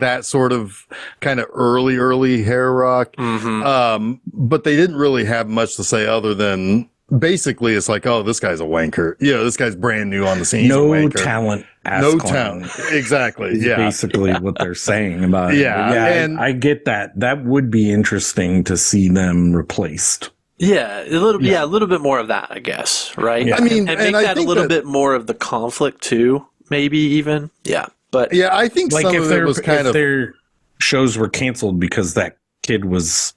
C: that sort of kind of early hair rock.
A: Mm-hmm.
C: But they didn't really have much to say other than basically it's like, oh, this guy's a wanker. This guy's brand new on the scene.
B: No talent.
C: No talent. Exactly. Yeah.
B: Basically what they're saying about it.
C: Yeah.
B: And I get that. That would be interesting to see them replaced.
A: Yeah, a little bit more of that, I guess, right?
C: Yeah. I mean,
A: and make that a little bit more of the conflict too, maybe even. Yeah, but
C: yeah, I think
B: like
C: some
B: if
C: of it was kind of
B: their shows were canceled because that kid was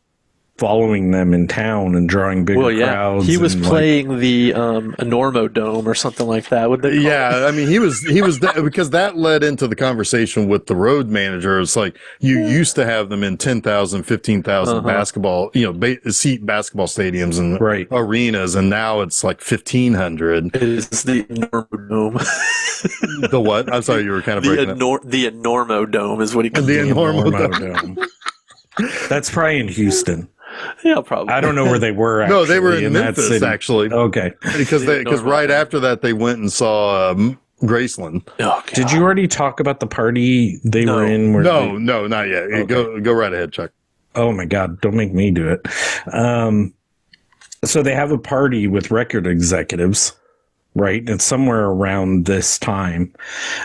B: following them in town and drawing bigger crowds.
A: He was playing the Enormo Dome or something like that. Would they?
C: I mean, he was because that led into the conversation with the road manager. It's like you used to have them in 10,000, 15,000 basketball, seat basketball stadiums and arenas, and now it's like 1,500.
A: It is the Enormo Dome.
C: The what? I'm sorry, you were kind of breaking up.
A: The Enormo Dome is what he calls
C: the
A: it.
C: Enormo Dome.
B: That's probably in Houston.
A: Yeah, probably.
B: I don't know where they were. Actually,
C: no, they were in Memphis, actually.
B: Okay,
C: because right after that they went and saw Graceland.
A: Oh,
B: did you already talk about the party they were in?
C: No, not yet. Okay. Go right ahead, Chuck.
B: Oh my God, don't make me do it. So they have a party with record executives, right? It's somewhere around this time,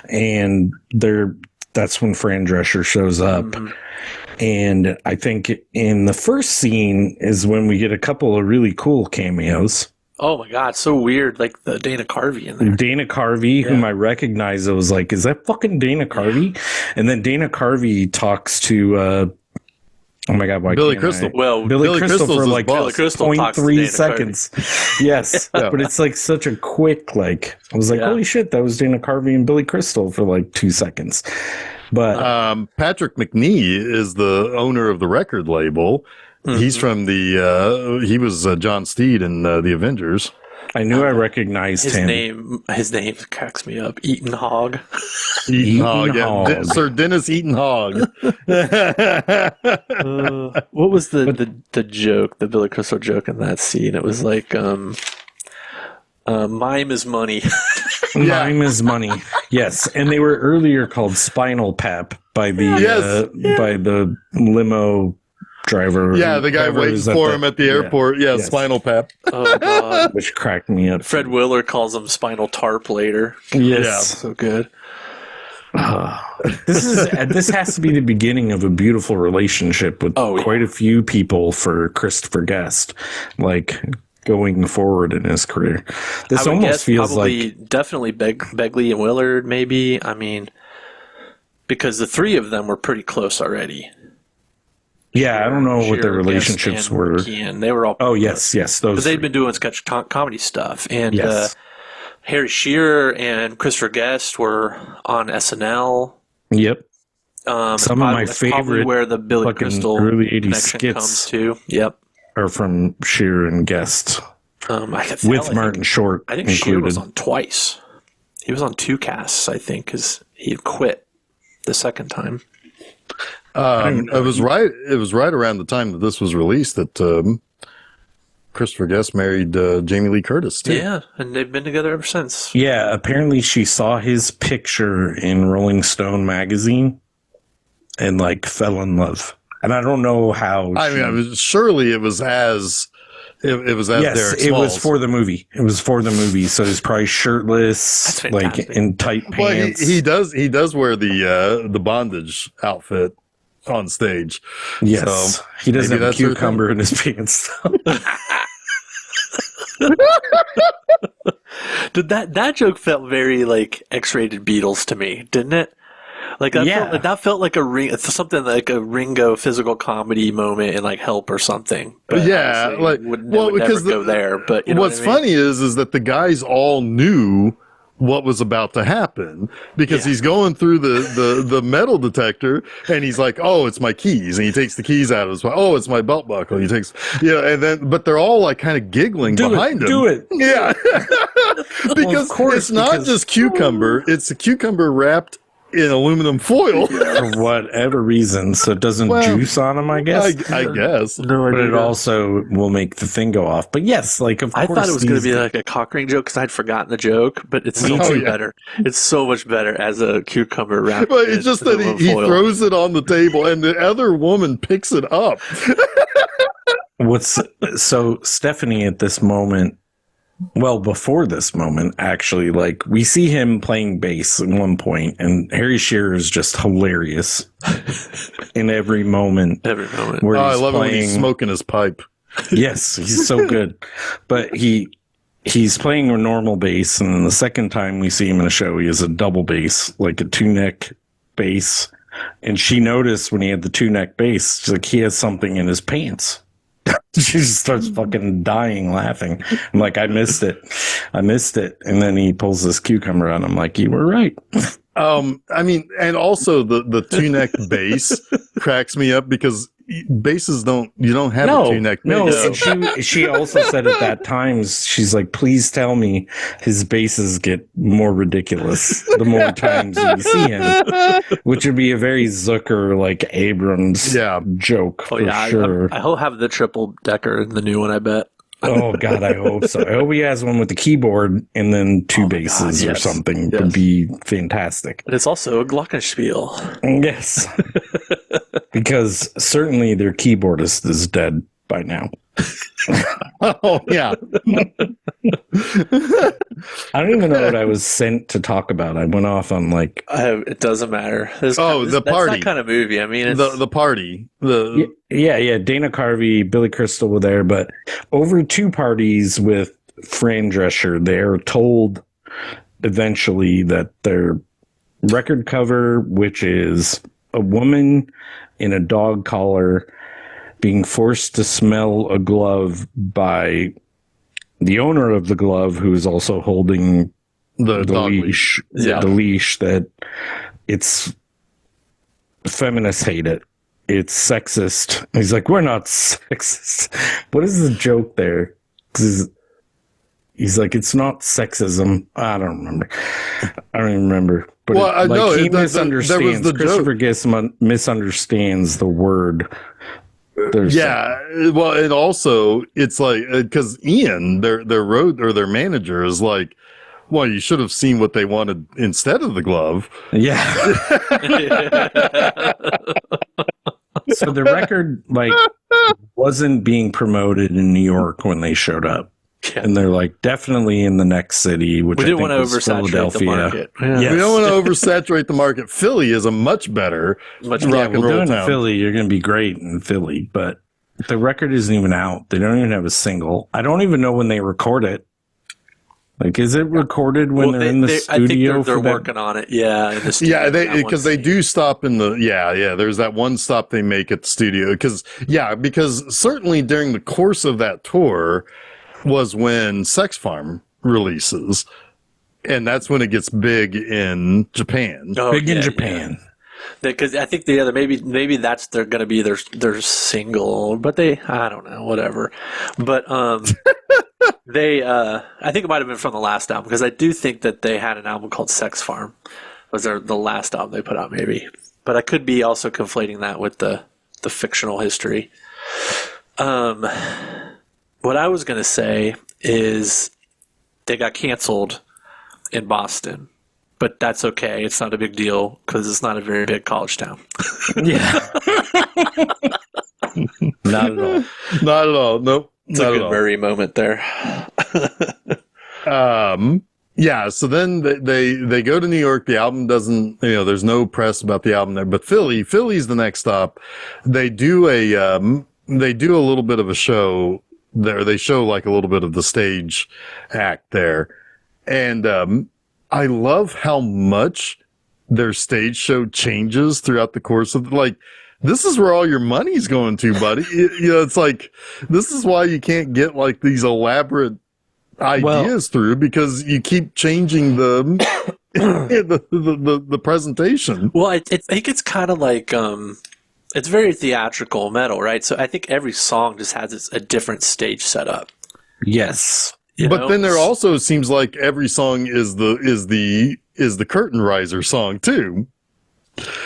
B: and that's when Fran Drescher shows up. Mm-hmm. And I think in the first scene is when we get a couple of really cool cameos.
A: Oh my God, so weird. Like the Dana Carvey in there.
B: Dana Carvey, whom I recognized, I was like, is that fucking Dana Carvey? Yeah. And then Dana Carvey talks to, oh my God, why
C: Billy Crystal.
B: Well, Billy Crystal for like
A: Billy Crystal
B: 0.3 seconds. Yes. But it's like such a quick, I was like, holy shit, that was Dana Carvey and Billy Crystal for like 2 seconds. But
C: Patrick McNee is the owner of the record label. Mm-hmm. He's from he was John Steed in the Avengers.
B: I knew I recognized
A: him. His name cracks me up. Eaton Hogg.
C: Eaton Hogg. Yeah. Sir Dennis Eaton Hogg.
A: What was the joke, the Billy Crystal joke in that scene? It was like, mime is money.
B: Mime is money. Yes, and they were earlier called Spinal Tap by the limo driver.
C: Yeah, the guy waiting for him at the airport. Yeah, yes. Spinal Tap.
A: Oh God,
B: which cracked me up.
A: Fred Willard calls him Spinal Tarp later.
B: Yes,
A: yeah, so good.
B: This has to be the beginning of a beautiful relationship with quite a few people for Christopher Guest, going forward in his career. This almost feels
A: definitely Begley and Willard, maybe. I mean, because the three of them were pretty close already.
B: Yeah, I don't know what their relationships were.
A: McKeon, they were all.
B: Oh yes, those.
A: Because they'd been doing sketch comedy stuff, and Harry Shearer and Christopher Guest were on SNL.
B: Yep. Some of my favorite
A: where the Billy Crystal
B: early '80s
A: connection
B: skits
A: comes to. Yep.
B: Are from Shearer and Guest. With Martin Short.
A: I think Shearer was on twice. He was on 2 casts, I think, because he had quit the second time.
C: It was right around the time that this was released that Christopher Guest married Jamie Lee Curtis too.
A: Yeah, and they've been together ever since.
B: Yeah, apparently she saw his picture in Rolling Stone magazine and fell in love. And I don't know how.
C: Surely it was as Derek Smalls.
B: It was for the movie. So he's probably shirtless, in tight pants.
C: Well, he does wear the bondage outfit on stage.
B: Yes, so he doesn't have a cucumber in his pants.
A: Did that joke felt very X-rated Beatles to me, didn't it? That felt like something like a Ringo physical comedy moment in Help or something. But
C: yeah,
A: would never go there. But
C: what's funny is that the guys all knew what was about to happen because he's going through the metal detector and he's like, oh, it's my keys, and he takes the keys out of his oh, it's my belt buckle. He takes and then but they're all kind of giggling behind him.
B: Do it.
C: Yeah, because it's not just cucumber; it's a cucumber wrapped in aluminum foil
B: for whatever reason, so it doesn't juice on them. I guess.
C: I guess.
B: No, but it also will make the thing go off. But yes, of course,
A: I thought it was going to be a cock ring joke because I'd forgotten the joke. But it's so much better. It's so much better as a cucumber wrap.
C: But it's just that he throws it on the table, and the other woman picks it up.
B: So Stephanie at this moment Well, before this moment, actually, like we see him playing bass at one point, and Harry Shearer is just hilarious in every moment.
A: Every moment.
B: Where
C: I
B: he's
C: love it when
B: playing.
C: he's smoking his pipe.
B: Yes, he's so good. But he's playing a normal bass, and then the second time we see him in a show, he has a double bass, like a 2-neck bass. And she noticed when he had the 2-neck bass, she's like, he has something in his pants. She just starts fucking dying laughing. I'm like, I missed it. And then he pulls this cucumber out. I'm like, you were right.
C: I mean, and also the 2-neck bass cracks me up because basses you don't have a 2-neck bass.
B: No, and she also said at that time, she's like, please tell me his basses get more ridiculous the more times you see him, which would be a very Zucker, like Abrams joke for sure.
A: He'll have the triple decker in the new one, I bet.
B: Oh God, I hope so. I hope he has one with the keyboard and then two basses or something. Would be fantastic.
A: But it's also a glockenspiel.
B: Yes, because certainly their keyboardist is dead by now.
C: Oh yeah.
B: I don't even know what I was sent to talk about. I went off on like
A: it doesn't matter.
C: The party.
A: That's that kind of movie. I mean, it's,
C: the party.
B: Yeah. Dana Carvey, Billy Crystal were there, but over two parties with Fran Drescher, they're told eventually that their record cover, which is a woman in a dog collar being forced to smell a glove by the owner of the glove, who is also holding the leash. Yeah. The leash, that it's feminists hate it. It's sexist. He's like, we're not sexist. What is the joke there? He's like, it's not sexism. I don't even remember. But he misunderstands. Christopher Guest misunderstands the word.
C: Well, and also it's like because Ian, their manager, is like, well, you should have seen what they wanted instead of the glove.
B: Yeah. So the record wasn't being promoted in New York when they showed up. Yeah. And they're like, definitely in the next city, which we didn't want to oversaturate the market.
C: Yeah. Yes. We don't want to oversaturate the market. Philly is a much better rock and roll town.
B: Philly, you're going to be great in Philly, but the record isn't even out. They don't even have a single. I don't even know when they record it. Like, is it recorded when they're in the studio?
A: I think they're working on it. Yeah, in the studio.
C: Yeah, because they do stop in the there's that one stop they make at the studio because certainly during the course of that tour was when Sex Farm releases, and that's when it gets big in Japan.
B: In Japan.
A: Because I think the other maybe that's they're going to be their single, but I don't know, whatever. But they I think it might have been from the last album, because I do think that they had an album called Sex Farm. Was the last album they put out, maybe? But I could be also conflating that with the fictional history. What I was going to say is they got canceled in Boston, but that's okay. It's not a big deal because it's not a very big college town.
B: Yeah. Not at all.
C: Not at all. Nope.
A: It's a good Murray moment there.
C: Yeah, so then they go to New York. The album doesn't, there's no press about the album there, but Philly's the next stop. They do a little bit of a show there. They show like a little bit of the stage act there. And I love how much their stage show changes throughout the course of this is where all your money's going to, buddy. It's like, this is why you can't get like these elaborate ideas through, because you keep changing the presentation.
A: Well, I think it's kind of like, it's very theatrical metal, right? So I think every song just has a different stage setup.
B: Yes.
C: Then there also seems like every song is the curtain riser song too.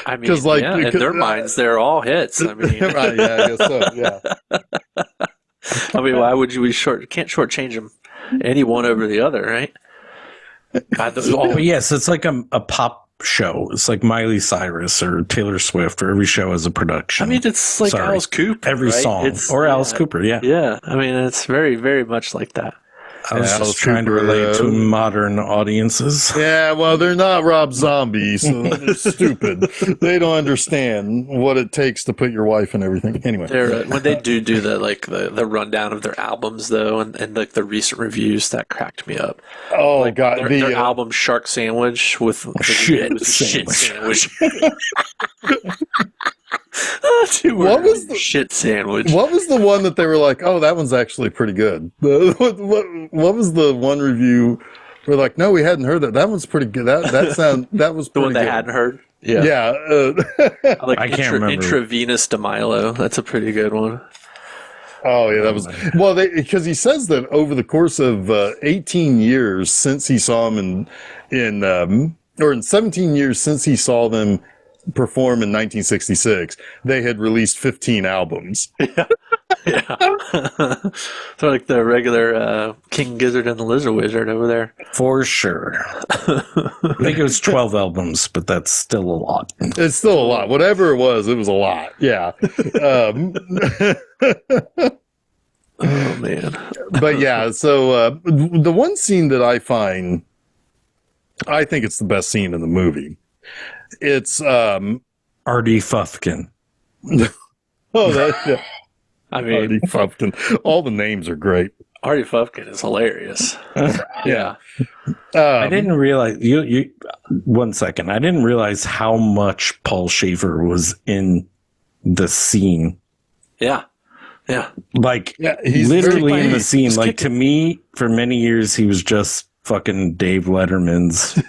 A: I mean, in their minds, they're all hits. I mean,
C: right? Yeah, I guess so. Yeah.
A: I mean, why would you can't shortchange them any one over the other, right? God,
B: yes, it's like a pop show. It's like Miley Cyrus or Taylor Swift, or every show has a production.
A: I mean, it's like Alice Cooper.
B: Every song. Or Alice Cooper, yeah.
A: Yeah, I mean, it's very, very much like that.
B: I was just trying to relate to modern audiences.
C: Yeah, well, they're not Rob Zombie, so they're stupid. They don't understand what it takes to put your wife in everything. Anyway,
A: when they do the rundown of their albums though, and like the recent reviews, that cracked me up.
C: Oh
A: like
C: God,
A: their album Shark Sandwich with
B: shit
A: sandwich.
C: What was the
A: shit sandwich?
C: What was the one that they were like, oh, that one's actually pretty good? What was the one review where like, no, we hadn't heard that. That one's pretty good. That was pretty
A: the one they
C: good.
A: hadn't heard. Yeah.
B: I can't remember.
A: Intravenous de Milo. That's a pretty good one.
C: Oh yeah, that was well because he says that over the course of 18 years since he saw him in 17 years since he saw them perform in 1966, they had released 15 albums.
A: Yeah. So like the regular King Gizzard and the Lizard Wizard over there.
B: For sure. I think it was 12 albums, but that's still a lot.
C: It's still a lot. Whatever it was a lot. Yeah.
A: Oh, man.
C: But yeah, so the one scene that I think it's the best scene in the movie. It's
B: Artie Fufkin.
C: Yeah.
A: I mean,
C: Artie Fufkin. All the names are great.
A: Artie Fufkin is hilarious. Yeah.
B: I didn't realize you 1 second. I didn't realize how much Paul Schaefer was in the scene.
A: Yeah. Yeah.
B: Like
C: he's
B: literally in the scene. Like to me, for many years, he was just fucking Dave Letterman's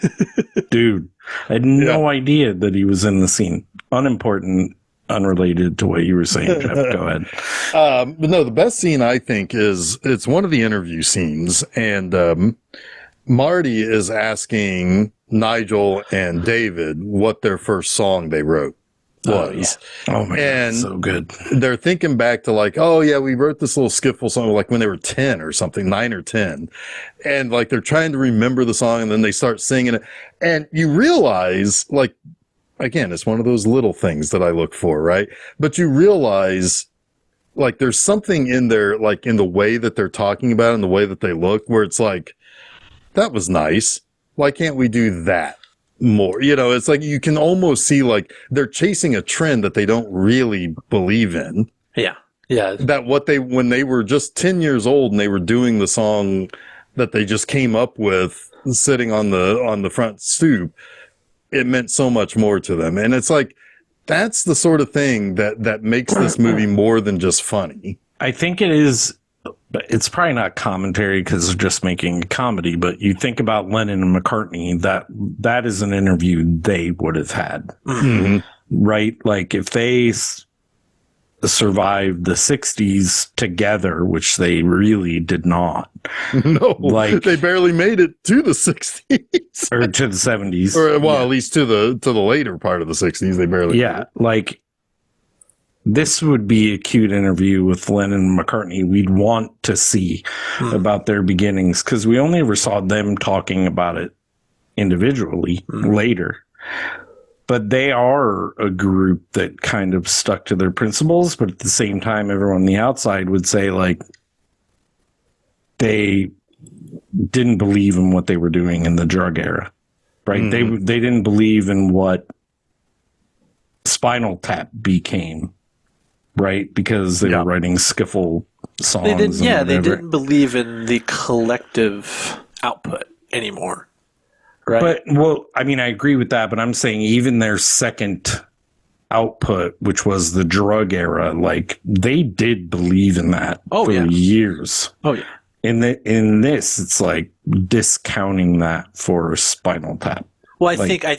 B: dude. I had no idea that he was in the scene. Unimportant, unrelated to what you were saying, Jeff. Go ahead.
C: But no, the best scene I think it's one of the interview scenes, and Marty is asking Nigel and David what their first song they wrote was.
B: Oh my God, so good.
C: They're thinking back to like, oh yeah, we wrote this little skiffle song like when they were 10 or something, 9 or 10. And like they're trying to remember the song and then they start singing it. And you realize, like, again, it's one of those little things that I look for, right? But you realize like there's something in there, like in the way that they're talking about it and the way that they look, where it's like, that was nice. Why can't we do that more? You know, it's like you can almost see like they're chasing a trend that they don't really believe in.
A: Yeah. Yeah.
C: That when they were just 10 years old and they were doing the song that they just came up with sitting on the front stoop, it meant so much more to them. And it's like, that's the sort of thing that makes this movie more than just funny.
B: I think it is. It's probably not commentary because they're just making a comedy, but you think about Lennon and McCartney, that is an interview they would have had, right? Like if they survived the 60s together, which they really did not.
C: No,
B: like
C: they barely made it to the 60s
B: or to the 70s,
C: or at least to the later part of the 60s. They barely.
B: Yeah, like this would be a cute interview with Lennon and McCartney. We'd want to see about their beginnings because we only ever saw them talking about it individually later. But they are a group that kind of stuck to their principles, but at the same time, everyone on the outside would say like they didn't believe in what they were doing in the drug era, right? They didn't believe in what Spinal Tap became, right? Because they were writing skiffle songs.
A: They didn't believe in the collective output anymore. Right.
B: But, well, I mean, I agree with that, but I'm saying even their second output, which was the drug era, like they did believe in that for years.
A: Oh yeah.
B: In this, it's like discounting that for Spinal Tap.
A: Well, I think, yeah,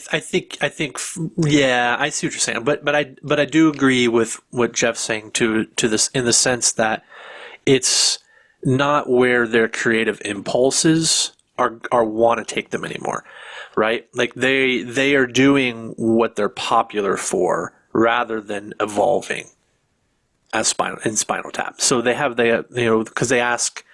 A: I see what you're saying, but I do agree with what Jeff's saying to this in the sense that it's not where their creative impulses are want to take them anymore, right? Like they are doing what they're popular for rather than evolving as Spinal Tap. So because they ask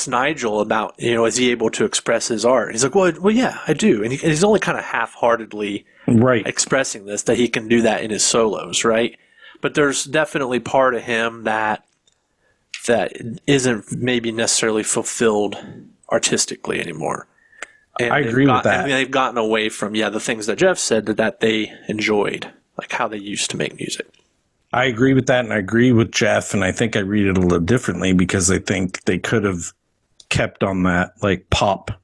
A: Nigel about, is he able to express his art? And he's like, well, yeah, I do. And he's only kind of half-heartedly expressing this, that he can do that in his solos, right? But there's definitely part of him that that isn't maybe necessarily fulfilled artistically anymore. And
B: I agree with that.
A: And they've gotten away from, the things that Jeff said that they enjoyed, like how they used to make music.
B: I agree with that, and I agree with Jeff, and I think I read it a little differently because I think they could have kept on that like pop-centric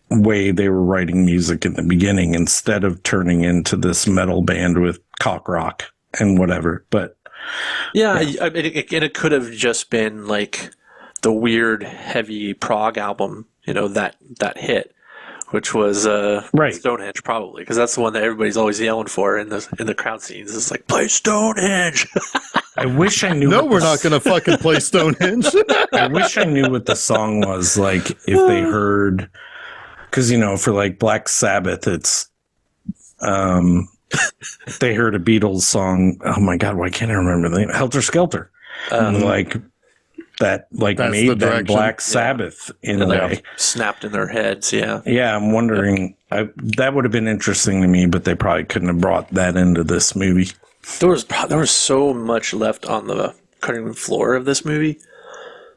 B: way they were writing music in the beginning instead of turning into this metal band with cock rock and whatever. But
A: it could have just been like the weird heavy prog album, that hit, which was
B: right.
A: Stonehenge, probably, because that's the one that everybody's always yelling for in the crowd scenes. It's like, play Stonehenge.
B: I wish I knew.
C: No, we're not going to fucking play Stonehenge.
B: I wish I knew what the song was like if they heard, because for like Black Sabbath, it's they heard a Beatles song. Oh my God, why can't I remember the name? Helter Skelter. Like that, like
C: That's
B: made
C: the
B: them
C: direction.
B: Black Sabbath in a way.
A: Snapped in their heads. Yeah.
B: Yeah, I'm wondering. That would have been interesting to me, but they probably couldn't have brought that into this movie.
A: There was so much left on the cutting room floor of this movie.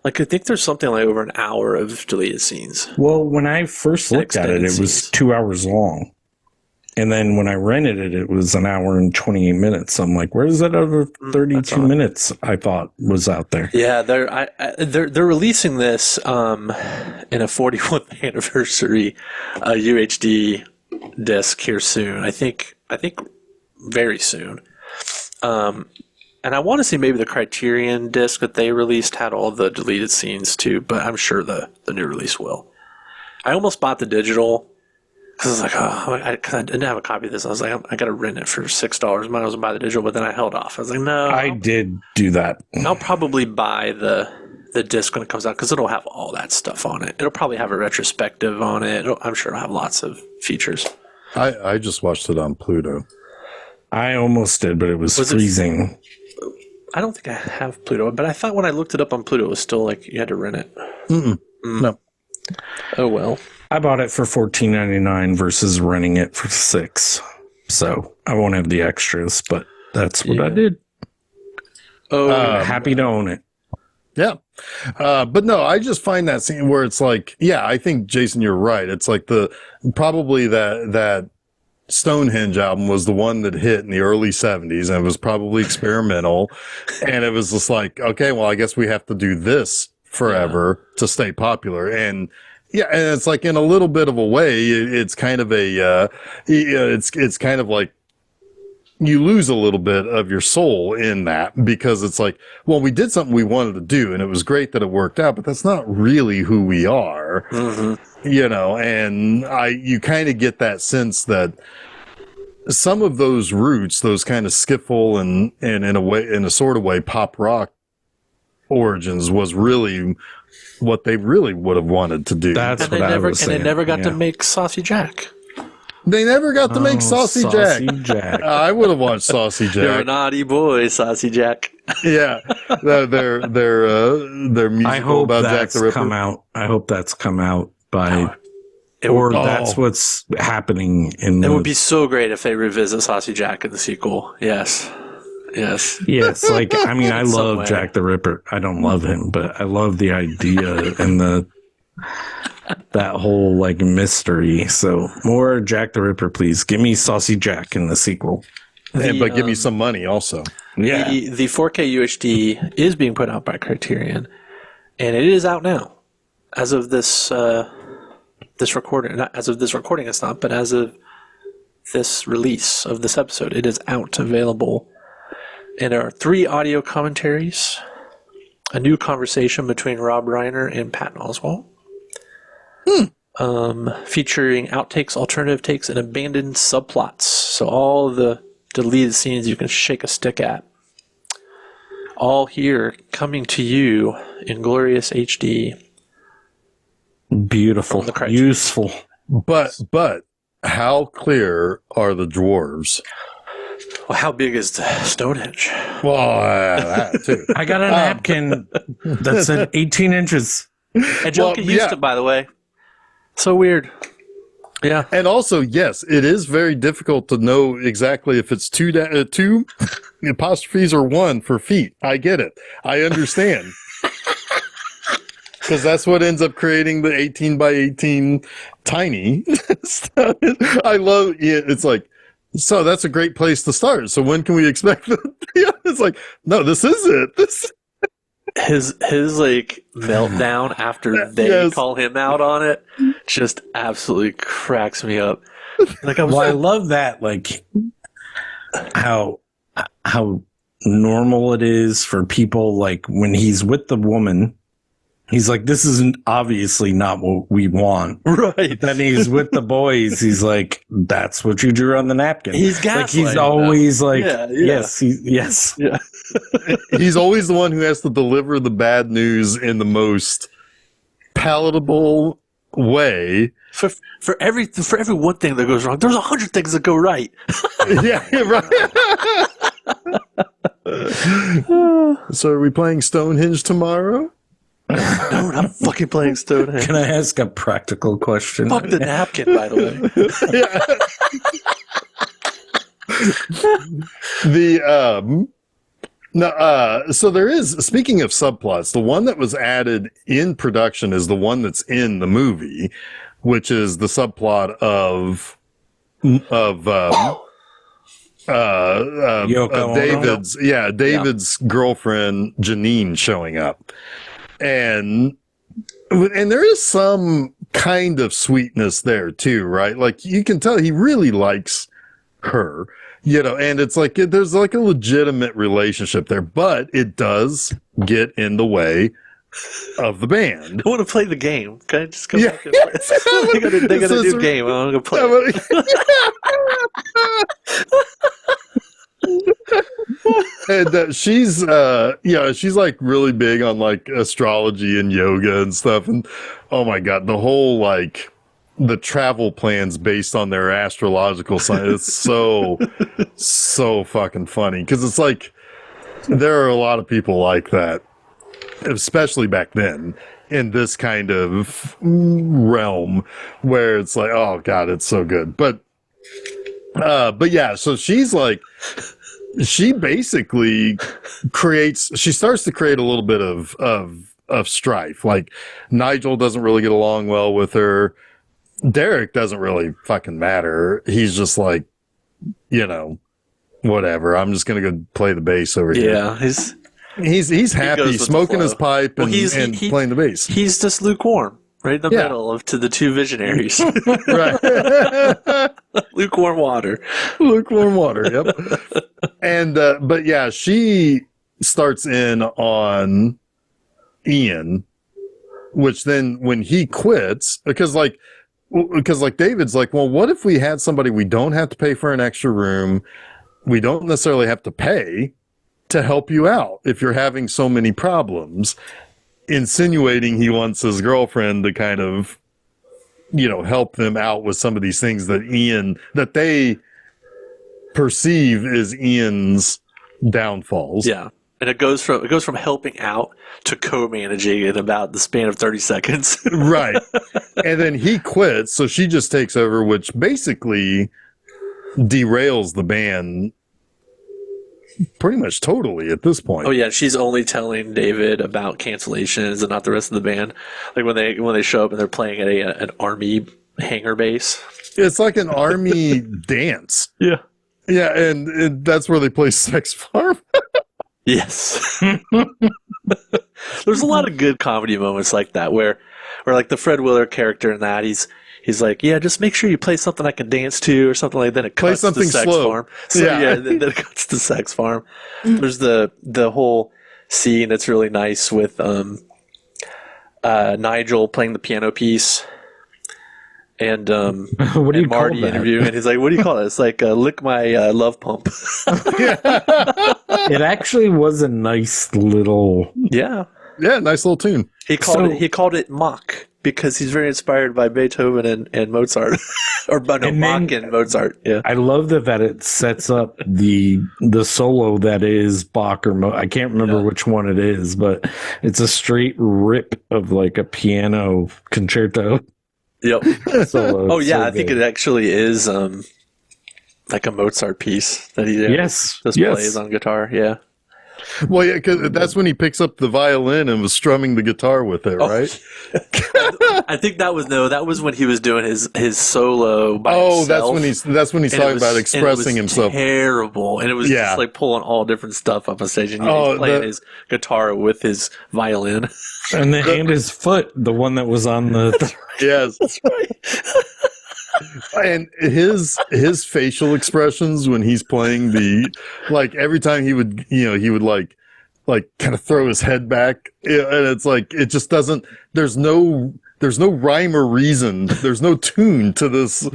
A: Like, I think there's something like over an hour of deleted scenes.
B: Well, when I first looked at it, it was 2 hours long. And then when I rented it, it was an hour and 28 minutes. I'm like, where's that other 32 minutes I thought was out there?
A: Yeah, they're releasing this in a 41th anniversary UHD disc here soon. I think very soon. And I want to say maybe the Criterion disc that they released had all the deleted scenes too, but I'm sure the new release will. I almost bought the digital because I was like, I didn't have a copy of this. I was like, I got to rent it for $6. Might as well buy the digital, but then I held off. I was like, no.
B: I did do that.
A: I'll probably buy the disc when it comes out because it'll have all that stuff on it. It'll probably have a retrospective on it. I'm sure it'll have lots of features.
C: I just watched it on Pluto.
B: I almost did, but it was freezing.
A: I don't think I have Pluto, but I thought when I looked it up on Pluto, it was still like you had to rent it.
C: No.
A: Oh, well.
B: I bought it for $14.99 versus renting it for $6. So I won't have the extras, but that's what I did.
A: Oh,
B: happy to own it.
C: Yeah. But no, I just find that scene where it's like, I think, Jason, you're right. It's like probably that Stonehenge album was the one that hit in the early 70s, and it was probably experimental. And it was just like, okay, well, I guess we have to do this forever to stay popular. And and it's like, in a little bit of a way, it's kind of it's kind of like you lose a little bit of your soul in that, because it's like, well, we did something we wanted to do and it was great that it worked out, but that's not really who we are. And you kind of get that sense that some of those roots, those kind of skiffle and in a sort of way, pop rock origins was really what they really would have wanted to do.
B: That's what I was saying.
A: And they never got to make Saucy Jack.
C: They never got to make Saucy Jack. I would have watched Saucy Jack.
A: You're a naughty boy, Saucy Jack.
C: Yeah, their musical about Jack the Ripper.
B: I hope that's come out by, that's what's happening in.
A: It would be so great if they revisit Saucy Jack in the sequel. Yes.
B: Like, I mean, I love Jack the Ripper. I don't love him, but I love the idea and that whole like mystery. So more Jack the Ripper, please. Give me Saucy Jack in the sequel.
C: But give me some money also.
A: Yeah. The 4K UHD is being put out by Criterion, and it is out now. As of this recording, not as of this recording, it's not, but as of this release of this episode, it is out, available. And there are 3 audio commentaries, a new conversation between Rob Reiner and Patton Oswalt, featuring outtakes, alternative takes, and abandoned subplots. So all the deleted scenes you can shake a stick at. All here, coming to you in glorious HD.
B: Beautiful, useful.
C: But how clear are the dwarves?
A: Well, how big is the Stonehenge?
C: Well, that too.
B: I got a napkin that said 18 inches.
A: And John get used to it, by the way. So weird. Yeah.
C: And also, yes, it is very difficult to know exactly if it's two apostrophes or one for feet. I get it. I understand. Because that's what ends up creating the 18 by 18 tiny stuff. I love it. It's like, so that's a great place to start. So when can we expect it? It's like, no, this is it.
A: His like meltdown after they call him out on it just absolutely cracks me up. Like
B: I love that, like how normal it is for people, like when he's with the woman, he's like, this isn't obviously not what we want.
A: Right.
B: Then he's with the boys. He's like, that's what you drew on the napkin.
A: He's
B: like, he's always
A: them.
B: like,
A: yes.
B: Yeah.
C: He's always the one who has to deliver the bad news in the most palatable way.
A: For every one thing that goes wrong, there's 100 things that go right.
C: Yeah, right. So are we playing Stonehenge tomorrow?
A: No, we're not fucking playing Stonehenge.
B: Can I ask a practical question?
A: Fuck the napkin, by the way.
C: So there is, speaking of subplots, the one that was added in production is the one that's in the movie, which is the subplot of David's girlfriend Janine showing up. And there is some kind of sweetness there too, right? Like you can tell he really likes her, and it's like there's like a legitimate relationship there, but it does get in the way of the band.
A: I want to play the game. Can I just go back and play? They got a new game. I want to go play it.
C: And she's like really big on like astrology and yoga and stuff, and oh my god, the whole like the travel plans based on their astrological sign, it's so fucking funny, because it's like there are a lot of people like that, especially back then, in this kind of realm where it's like, oh god, it's so good. But yeah, so she's like, she basically starts to create a little bit of strife. Like Nigel doesn't really get along well with her. Derek doesn't really fucking matter. He's just like, whatever. I'm just gonna go play the bass over here.
A: Yeah,
C: he's happy smoking his pipe and playing the bass.
A: He's just lukewarm, right in the middle to the two visionaries.
C: Right.
A: Lukewarm water.
C: Lukewarm water. Yep. And but yeah, she starts in on Ian, which then when he quits, because David's like, well, what if we had somebody we don't have to pay for an extra room, we don't necessarily have to pay to help you out if you're having so many problems, insinuating he wants his girlfriend to kind of, help them out with some of these things that they perceive as Ian's downfalls.
A: Yeah. And it goes from helping out to co-managing in about the span of 30 seconds.
C: Right. And then he quits, so she just takes over, which basically derails the band pretty much totally at this point.
A: Oh yeah, she's only telling David about cancellations and not the rest of the band. Like when they show up and they're playing at an army hangar base.
C: It's like an army dance.
A: Yeah.
C: Yeah, and that's where they play Sex Farm.
A: Yes. There's a lot of good comedy moments like that where like the Fred Willard character in that, he's like, yeah, just make sure you play something I can dance to or something like that. Then it cuts to Sex Farm. So then it cuts to Sex Farm. There's the whole scene that's really nice with Nigel playing the piano piece. And
B: what do you
A: Marty
B: call that?
A: interviewing, and he's like, "What do you call it?" It's like lick my love pump.
B: It actually was a nice little,
C: nice little tune.
A: He called it mock because he's very inspired by Beethoven and Mozart, or Bach and Mozart. Yeah,
B: I love that it sets up the solo that is Bach or I can't remember which one it is, but it's a straight rip of like a piano concerto.
A: Yep.
B: Solo.
A: Oh yeah,
B: So
A: I think
B: good.
A: it actually is like a Mozart piece that he
B: Yes.
A: just
B: Yes.
A: plays on guitar. Yeah.
C: Well, yeah, because that's when he picks up the violin and was strumming the guitar with it, right?
A: I think that was when he was doing his solo by himself.
C: That's when he's talking about expressing himself.
A: Terrible, and it was just like pulling all different stuff up on stage, and he's playing his guitar with his violin.
B: And his foot, the one that was on the
C: Yes,
A: That's right.
C: and his facial expressions when he's playing like every time he would like kind of throw his head back, and it's like it just doesn't. There's no rhyme or reason. There's no tune to this.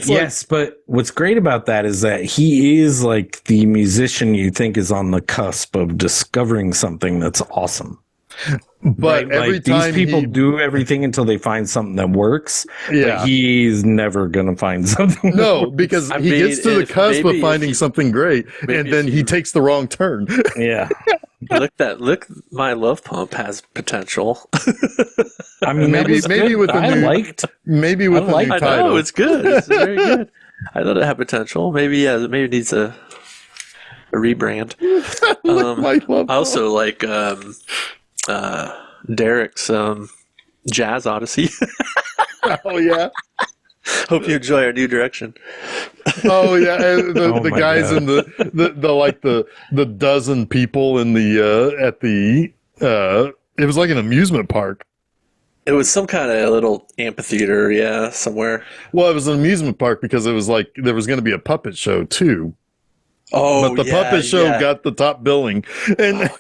B: Yes, but what's great about that is that he is like the musician you think is on the cusp of discovering something that's awesome.
C: But
B: right?
C: every
B: like,
C: time
B: these people do everything until they find something that works.
C: Yeah,
B: but he's never gonna find something.
C: No, because he gets to the cusp of finding something great, and then he takes the wrong turn.
B: Yeah.
A: Look, my love pump has potential.
B: I mean,
C: maybe with the new
A: title. I know it's good. It's very good. I thought it had potential. Maybe it needs a rebrand. I also like Derek's Jazz Odyssey.
C: Oh yeah.
A: Hope you enjoy our new direction.
C: Oh yeah, and the guys in the dozen people in the at the it was like an amusement park.
A: It was some kind of little amphitheater, somewhere.
C: Well, it was an amusement park because it was like there was going to be a puppet show too.
A: Oh,
C: but the puppet show got the top billing, and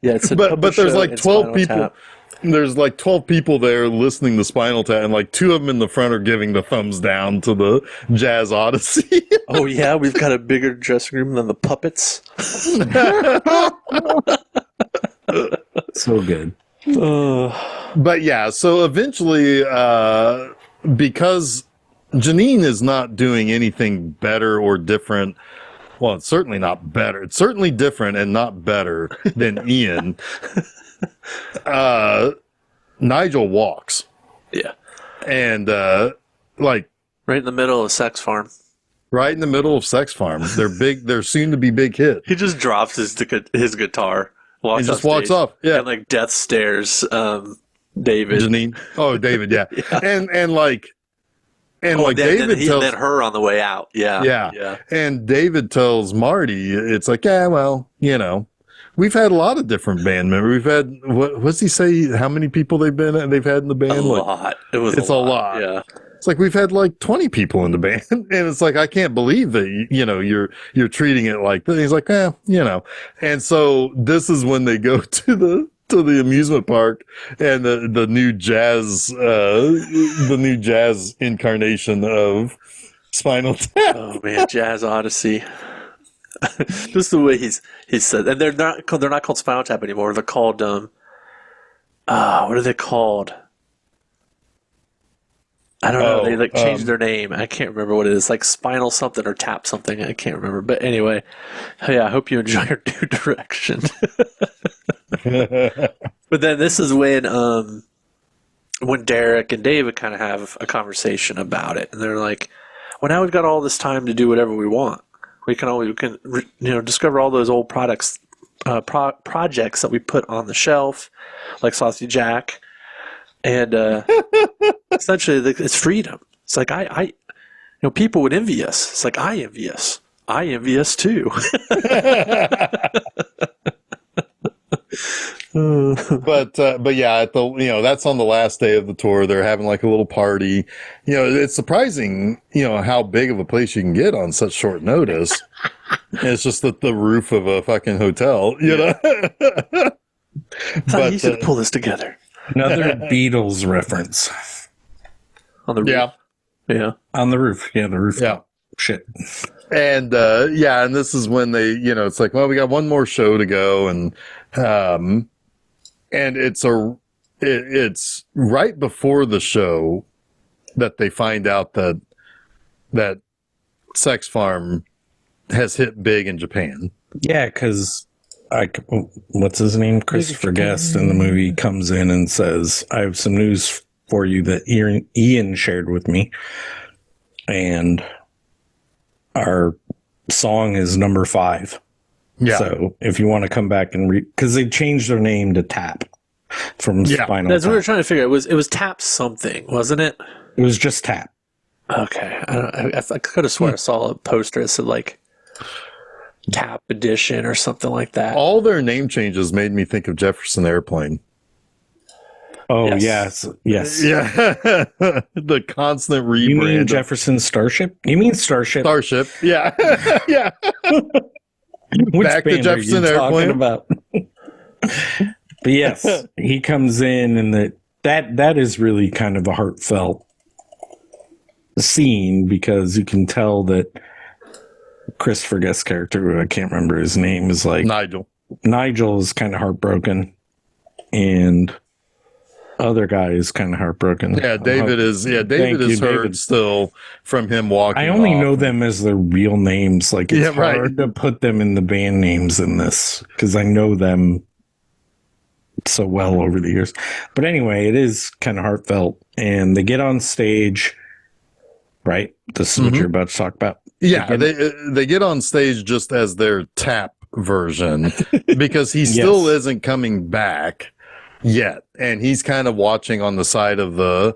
A: it's
C: but there's like 12 people.
A: Tap.
C: There's like 12 people there listening to Spinal Tap, and like 2 of them in the front are giving the thumbs down to the Jazz Odyssey.
A: Oh yeah, we've got a bigger dressing room than the puppets.
B: So good.
C: But yeah, so eventually, because Janine is not doing anything better or different. Well, it's certainly not better. It's certainly different and not better than Ian. Nigel walks.
A: Yeah.
C: And like
A: right in the middle of Sex Farm.
C: Right in the middle of Sex Farm. They're soon to be big hit.
A: He just drops his guitar.
C: Walks off. Yeah.
A: And like death stares David.
C: Janine. Oh, David, yeah. yeah. David tells
A: then her on the way out. Yeah.
C: And David tells Marty, it's like, yeah, well, we've had a lot of different band members. We've had what's he say? How many people they've had in the band?
A: A lot. It's a lot. Yeah.
C: It's like we've had like 20 people in the band, and it's like I can't believe that you're treating it like that. He's like, and so this is when they go to the amusement park, and the new jazz incarnation of Spinal Tap.
A: Oh man, Jazz Odyssey. Just the way he's said, and they're not called Spinal Tap anymore. They're called what are they called? I don't know. They changed their name. I can't remember what it is. Like Spinal something or Tap something. I can't remember. But anyway, yeah. I hope you enjoy your new direction. But then this is when Derek and David kind of have a conversation about it, and they're like, "Well, now we've got all this time to do whatever we want. We can discover all those old projects that we put on the shelf, like Saucy Jack." And essentially, it's freedom. It's like people would envy us. It's like I envy us. I envy us too.
C: But yeah, that's on the last day of the tour. They're having like a little party. It's surprising, how big of a place you can get on such short notice. It's just the roof of a fucking hotel, know.
A: It's not easy to pull this together.
B: Another Beatles reference.
A: On the roof. Yeah.
B: On the roof. Yeah, the roof.
C: Yeah.
B: Shit.
C: And and this is when they, it's like, well, we got one more show to go, and it's right before the show that they find out that Sex Farm has hit big in Japan.
B: Yeah, because what's his name? Christopher Guest in the movie comes in and says, "I have some news for you that Ian shared with me. And our song is number 5.
C: Yeah.
B: So if you want to come back and because they changed their name to Tap from Spinal Tap.
A: That's what we were trying to figure out. It was Tap something, wasn't it?
B: It was just Tap.
A: Okay. I could have sworn I saw a poster that said like Tap Edition or something like that.
C: All their name changes made me think of Jefferson Airplane.
B: Oh, yes. Yes.
C: Yeah. The constant rebrand.
B: You mean Jefferson Starship? You mean Starship?
C: Starship. Yeah. Yeah.
B: Which
C: Back to
B: band
C: Jefferson
B: are you talking
C: Airplane.
B: about? But yes, he comes in, and that is really kind of a heartfelt scene, because you can tell that Christopher Guest's character, I can't remember his name, is like Nigel is kind of heartbroken, and other guy is kind of heartbroken.
C: Yeah, David is hurt David. Still from him walking.
B: I only
C: off.
B: know them as their real names. Like, it's hard to put them in the band names in this, because I know them so well over the years. But anyway, it is kind of heartfelt, and they get on stage, right? This is what you're about to talk about.
C: Yeah, they get on stage just as their Tap version, because he still isn't coming back yet, and he's kind of watching on the side of the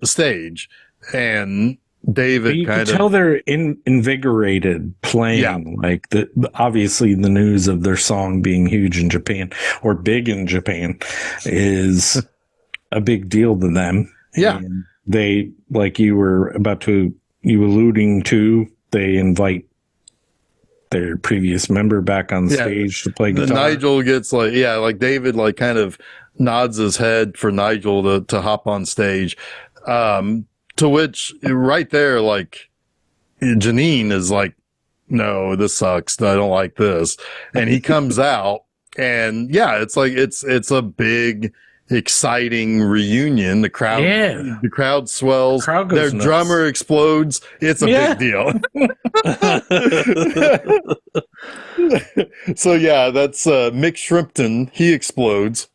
C: stage, and David
B: you can tell they're invigorated playing. Like obviously the news of their song being huge in Japan, or big in Japan, is a big deal to them.
C: Yeah,
B: and they, like you were alluding to, they invite their previous member back on stage to play guitar.
C: Nigel gets like David kind of nods his head for Nigel to hop on stage. To which right there, Janine is like, no, this sucks. I don't like this. And he comes out, and it's a big, exciting reunion. The crowd swells. Their drummer explodes. It's a big deal. So that's Mick Shrimpton. He explodes,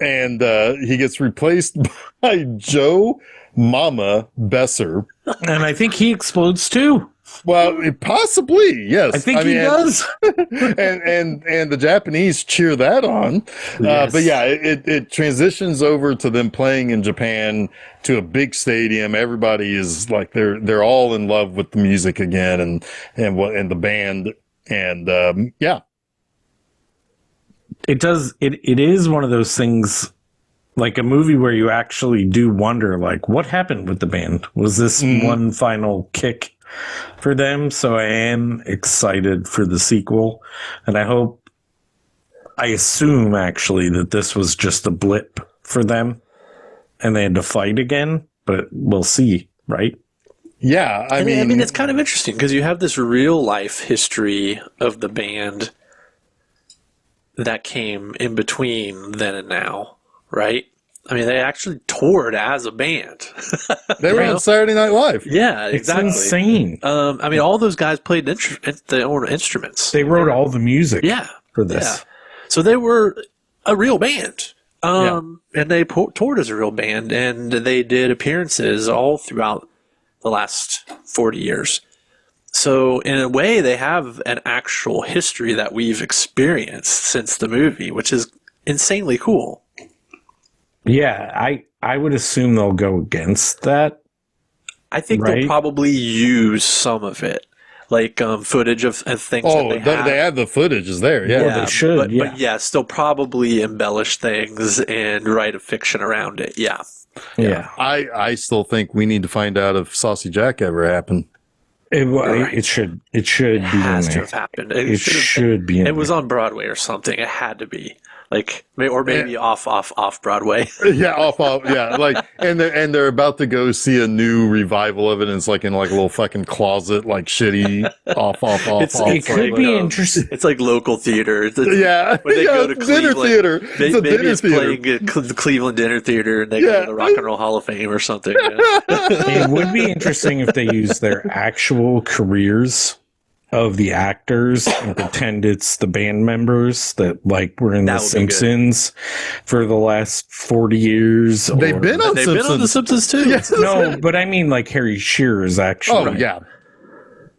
C: and he gets replaced by Joe Mama Besser.
B: And I think he explodes too.
C: Well, possibly, yes.
B: I think he does.
C: and the Japanese cheer that on.
B: Yes.
C: But it transitions over to them playing in Japan, to a big stadium. Everybody is like, they're all in love with the music again, and the band. And
B: it does. It is one of those things, like a movie where you actually do wonder, like, what happened with the band? Was this one final kick for them? So I am excited for the sequel, and I assume actually that this was just a blip for them, and they had to fight again, but we'll see, right?
C: Yeah, I mean,
A: it's kind of interesting, because you have this real life history of the band that came in between then and now, right? I mean, they actually toured as a band.
C: They were on Saturday Night Live.
A: Yeah, exactly.
B: It's insane.
A: I mean, all those guys played their own instruments.
B: They wrote all the music for this.
A: Yeah. So they were a real band. And they toured as a real band, and they did appearances all throughout the last 40 years. So in a way, they have an actual history that we've experienced since the movie, which is insanely cool.
B: Yeah, I would assume they'll go against that.
A: I think they'll probably use some of it, like footage of things that
C: they have the footage is there. Yeah,
B: well, they should.
A: But yes, they'll probably embellish things and write a fiction around it. Yeah.
C: I still think we need to find out if Saucy Jack ever happened.
B: It should. It should be. It
A: has to have happened. It
B: should be.
A: It was on Broadway or something. It had to be. Or maybe off Broadway.
C: Yeah, off. Yeah, and they're about to go see a new revival of it, and it's in a little fucking closet, shitty off.
B: It could be interesting.
A: It's like local theater.
C: When they go to
A: Cleveland,
C: dinner theater.
A: Maybe it's playing at the Cleveland Dinner Theater, and they go to the Rock and Roll Hall of Fame or something. Yeah.
B: It would be interesting if they used their actual careers of the actors and pretend it's the band members that like were in The Simpsons for the last 40 years.
C: They've been on
A: The Simpsons too.
C: Yes.
B: No, but I mean like Harry Shearer's actually.
C: Oh, yeah.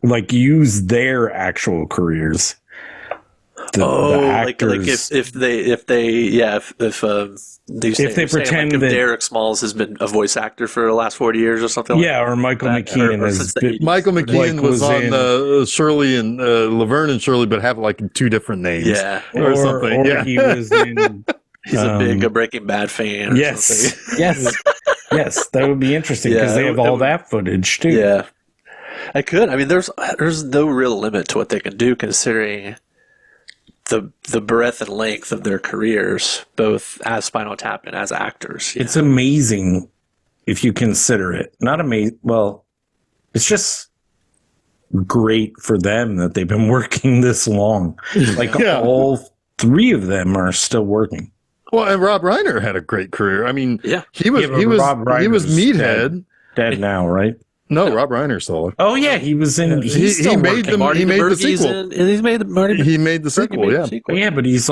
B: Like use their actual careers. The actors,
A: like if they pretend
B: that
A: Derek Smalls has been a voice actor for the last 40 years or something.
B: Or Michael McKean has been.
C: Michael McKean was on Shirley and Laverne and Shirley, but have like two different names.
A: Yeah,
C: or something.
B: Or
C: yeah.
B: he was in.
A: He's a big Breaking Bad fan.
B: Yes, yes, that would be interesting because they have all that footage too.
A: Yeah, I could. I mean, there's no real limit to what they can do considering the breadth and length of their careers, both as Spinal Tap and as actors.
B: It's amazing if you consider it. Not amazing. Well, it's just great for them that they've been working this long. Like all three of them are still working.
C: Well, and Rob Reiner had a great career. I mean, he was Meathead.
B: Dead now, right?
C: No, Rob Reiner's still alive.
B: Oh yeah, he was in.
C: He made the sequel.
A: He made the
C: sequel. Yeah,
B: yeah, but he was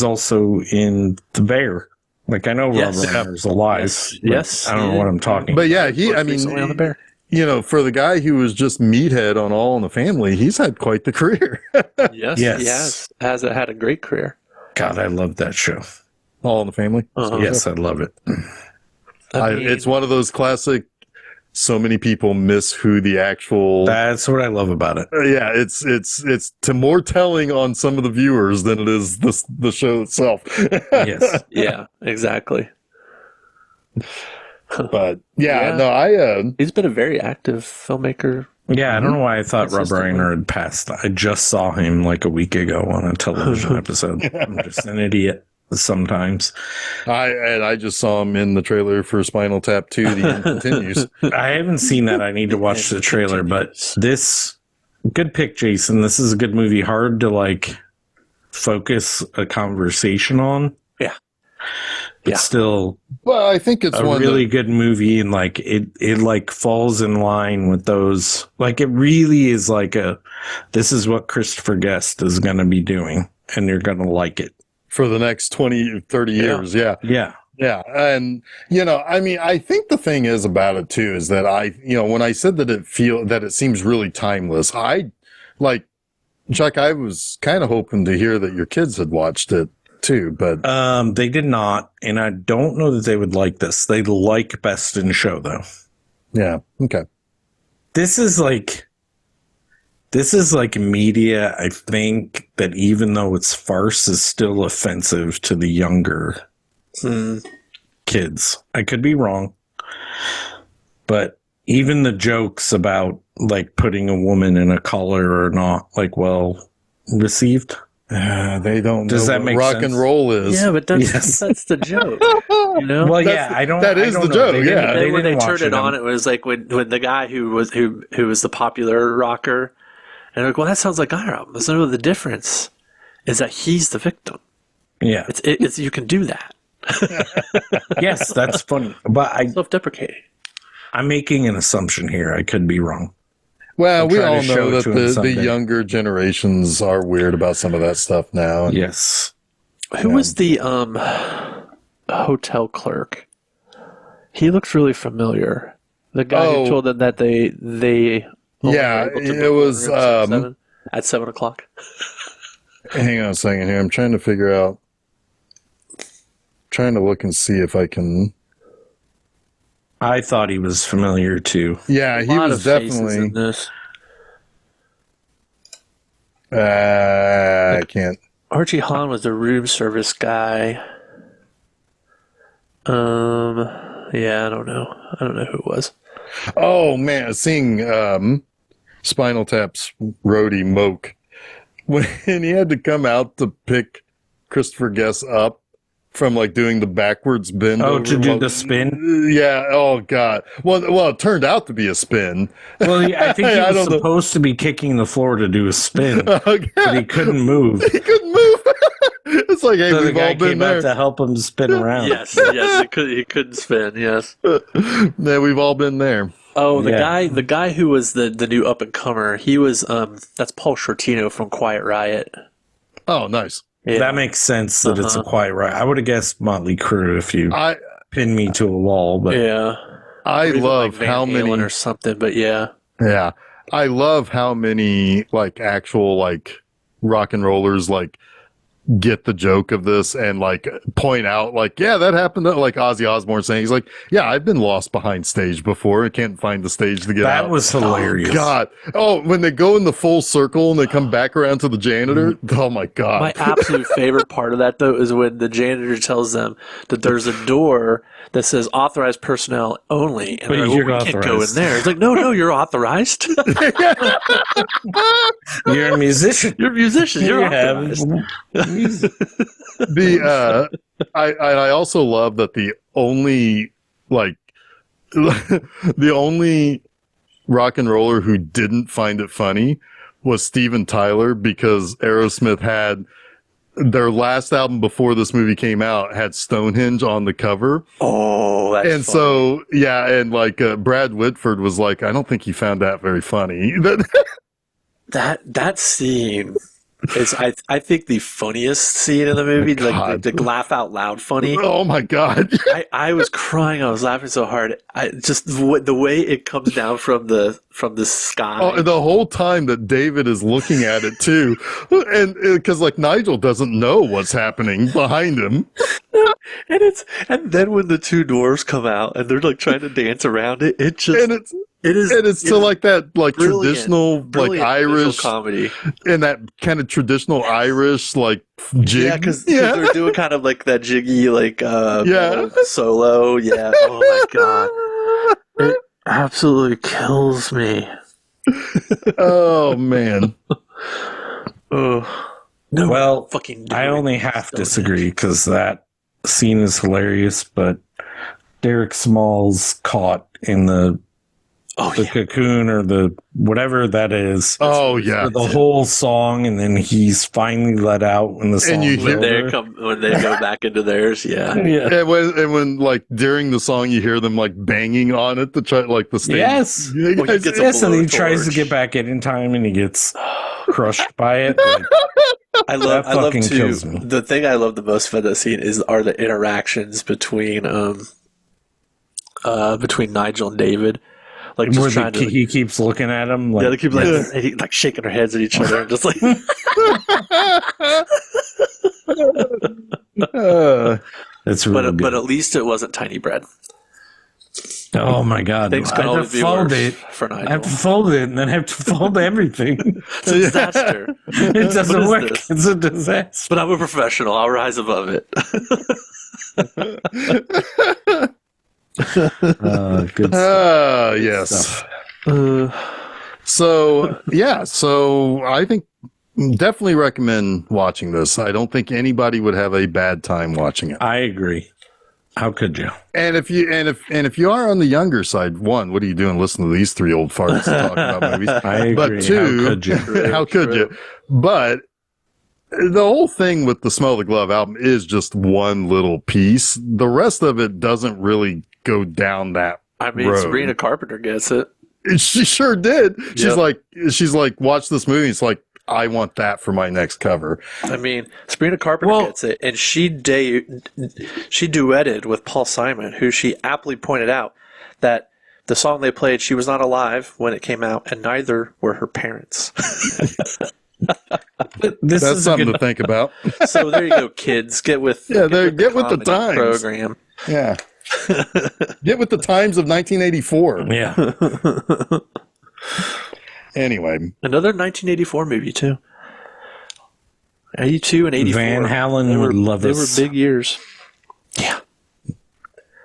B: also in The Bear. Like I know Rob Reiner's alive.
A: Yes,
B: I don't know what I'm talking.
C: But yeah, on The Bear. You know, for the guy who was just Meathead on All in the Family, he's had quite the career.
A: Yes, he has had a great career.
B: God, I love that show.
C: All in the Family.
B: Yes, I love it.
C: It's one of those classic. So many people miss who the actual.
B: That's what I love about it.
C: Yeah, it's more telling on some of the viewers than it is the show itself.
B: Yes.
A: Yeah, exactly.
C: But no,
A: he's been a very active filmmaker.
B: Yeah, I don't know why I thought Rob Reiner had passed. I just saw him like a week ago on a television episode. I'm just an idiot sometimes.
C: I just saw him in the trailer for Spinal Tap 2, The End Continues.
B: I haven't seen that. I need to watch the trailer, but good pick, Jason. This is a good movie. Hard to like focus a conversation on.
A: Yeah.
B: But still,
C: well, I think it's
B: a really good movie, and like it like falls in line with those. Like it really is like this is what Christopher Guest is going to be doing, and you're going to like it
C: for the next 20, 30 years. Yeah. And I mean, I think the thing is about it too is that when I said that it seems really timeless, Chuck, I was kind of hoping to hear that your kids had watched it too, but
B: they did not, and I don't know that they would like this. They like Best in Show though.
C: Yeah. Okay.
B: This is like media, I think, that even though it's farce is still offensive to the younger kids. I could be wrong, but even the jokes about like putting a woman in a collar or not, like well received.
C: They don't
B: Does
C: know
B: that
C: what
B: make
C: rock
B: sense?
C: and roll is.
A: Yeah, but that's the joke.
B: Well, I don't.
C: That is
B: I don't
C: the
B: know.
C: joke. Yeah.
A: When they turned it on, it was like when the guy who was the popular rocker, and they're like, well, that sounds like our album. So the difference is that he's the victim.
B: Yeah,
A: it's you can do that.
B: Yes, that's funny, but
A: self-deprecating.
B: I'm making an assumption here. I could be wrong.
C: Well, we all know that the younger generations are weird about some of that stuff now.
B: Yes.
A: Who was the hotel clerk? He looks really familiar. The guy who told them that they
C: it was
A: at 7 o'clock.
C: Hang on a second here. I'm trying to figure out. Trying to look and see if I can.
B: I thought he was familiar too.
C: Yeah, he was definitely.
A: In this.
C: I can't.
A: Archie Hahn was the room service guy. Yeah, I don't know. I don't know who it was.
C: Oh man, seeing Spinal Tap's roadie Moke when he had to come out to pick Christopher Guest up from like doing the backwards bend.
B: Oh, to do the spin?
C: Yeah. Oh God. Well, it turned out to be a spin.
B: Well, yeah, I think he was supposed to be kicking the floor to do a spin,
C: but
B: he couldn't move.
C: He couldn't move. It's like, hey,
B: So the
C: we've
B: guy
C: all been
B: came out
C: there.
B: to help him spin around.
A: Yes, he couldn't spin. Yes.
C: Yeah, we've all been there.
A: Oh,
B: Yeah.
A: the guy who was the new up and comer. He was that's Paul Shortino from Quiet Riot.
C: Oh, nice.
A: Yeah.
B: That makes sense that it's a Quiet Riot. I would have guessed Motley Crue if you pinned me to a wall, but
A: yeah.
C: I
A: Or even,
C: love
A: Van
C: how
A: Halen
C: many
A: or something. But yeah.
C: Yeah. I love how many like actual like rock and rollers like get the joke of this and like point out like, yeah, that happened to like Ozzy Osbourne saying, he's like, yeah, I've been lost behind stage before. I can't find the stage to get out.
B: that was hilarious.
C: God. Oh, when they go in the full circle and they come back around to the janitor. Oh my God.
A: My absolute favorite part of that, though, is when the janitor tells them that there's a door that says authorized personnel only. And
B: But
A: they're like,
B: you're
A: well, we can't go in
B: authorized.
A: there. It's like, no, you're authorized.
B: You're a musician.
A: You're a musician. You're
B: You have
A: authorized.
B: music.
C: I also love that the only like the only rock and roller who didn't find it funny was Steven Tyler, because Aerosmith had their last album before this movie came out had Stonehenge on the cover.
A: Oh, that's
C: And
A: funny.
C: so, yeah, and like Brad Whitford was like, I don't think he found that very funny.
A: That scene is, I think, the funniest scene in the movie. Like the laugh out loud funny.
C: Oh my God.
A: I was crying. I was laughing so hard. I just the way it comes down from the sky.
C: Oh, and the whole time that David is looking at it too, and because like Nigel doesn't know what's happening behind him,
A: and then when the two dwarves come out and they're like trying to dance around it, it is
C: to like that like
A: brilliant,
C: traditional like
A: brilliant visual
C: Irish
A: comedy.
C: and that kind of traditional Irish like jig.
A: Yeah, because they're doing kind of like that jiggy like
C: Yeah.
A: solo. Yeah. Oh my God. It absolutely kills me.
C: Oh man.
A: Oh. No,
B: Well,
A: fucking.
B: I only half disagree because that scene is hilarious, but Derek Smalls caught in the cocoon or the whatever that is.
C: Oh yeah.
B: For the whole song, and then he's finally let out when the song
C: And you hear-
A: when they go back into theirs. Yeah.
C: And when like during the song you hear them like banging on it to try like the stage.
B: Yes.
C: You
A: Well, he
C: guys-
A: gets a
B: Yes, and he tries to
A: blowtorch.
B: get back in time, and he gets crushed by it. Like,
A: I love
B: fucking
A: to.
B: kills me.
A: The thing I love the most about that scene are the interactions between Nigel and David. Like just
B: where
A: trying to.
B: he keeps looking at him. Like,
A: Yeah, they keep like shaking their heads at each other and just like.
B: it's really
A: but
B: good.
A: at least it wasn't Tiny Bread.
B: Oh my God!
A: Things could
B: I have
A: always
B: to
A: be
B: fold
A: worse
B: it.
A: for
B: I have to
A: Nigel.
B: fold it, and then I have to fold everything.
A: It's a disaster.
B: It doesn't
A: What is
B: work.
A: this?
B: It's a disaster.
A: But I'm a professional. I'll rise above it.
B: Good stuff.
C: Yes. So yeah, so I think definitely recommend watching this. I don't think anybody would have a bad time watching it.
B: I agree. How could you?
C: And if you are on the younger side, one, what are you doing listening to these three old farts talking about movies?
B: I agree.
C: But two,
B: How could you?
C: how could you? But the whole thing with the Smell the Glove album is just one little piece. The rest of it doesn't really go down that
A: I mean,
C: road.
A: Sabrina Carpenter gets it.
C: She sure did.
A: Yep.
C: She's like, watch this movie. It's like, I want that for my next cover.
A: I mean, Sabrina Carpenter gets it, and she duetted with Paul Simon, who she aptly pointed out that the song they played, she was not alive when it came out, and neither were her parents.
C: That's something to think about.
A: So there you go, kids. Get with
C: Get with the
A: comedy
C: times.
A: program.
C: Yeah. Get with the times of 1984.
B: Yeah.
C: Anyway.
A: Another 1984 movie, too. 82 and 84.
B: Van Halen would love
A: They
B: us.
A: were big years. Yeah.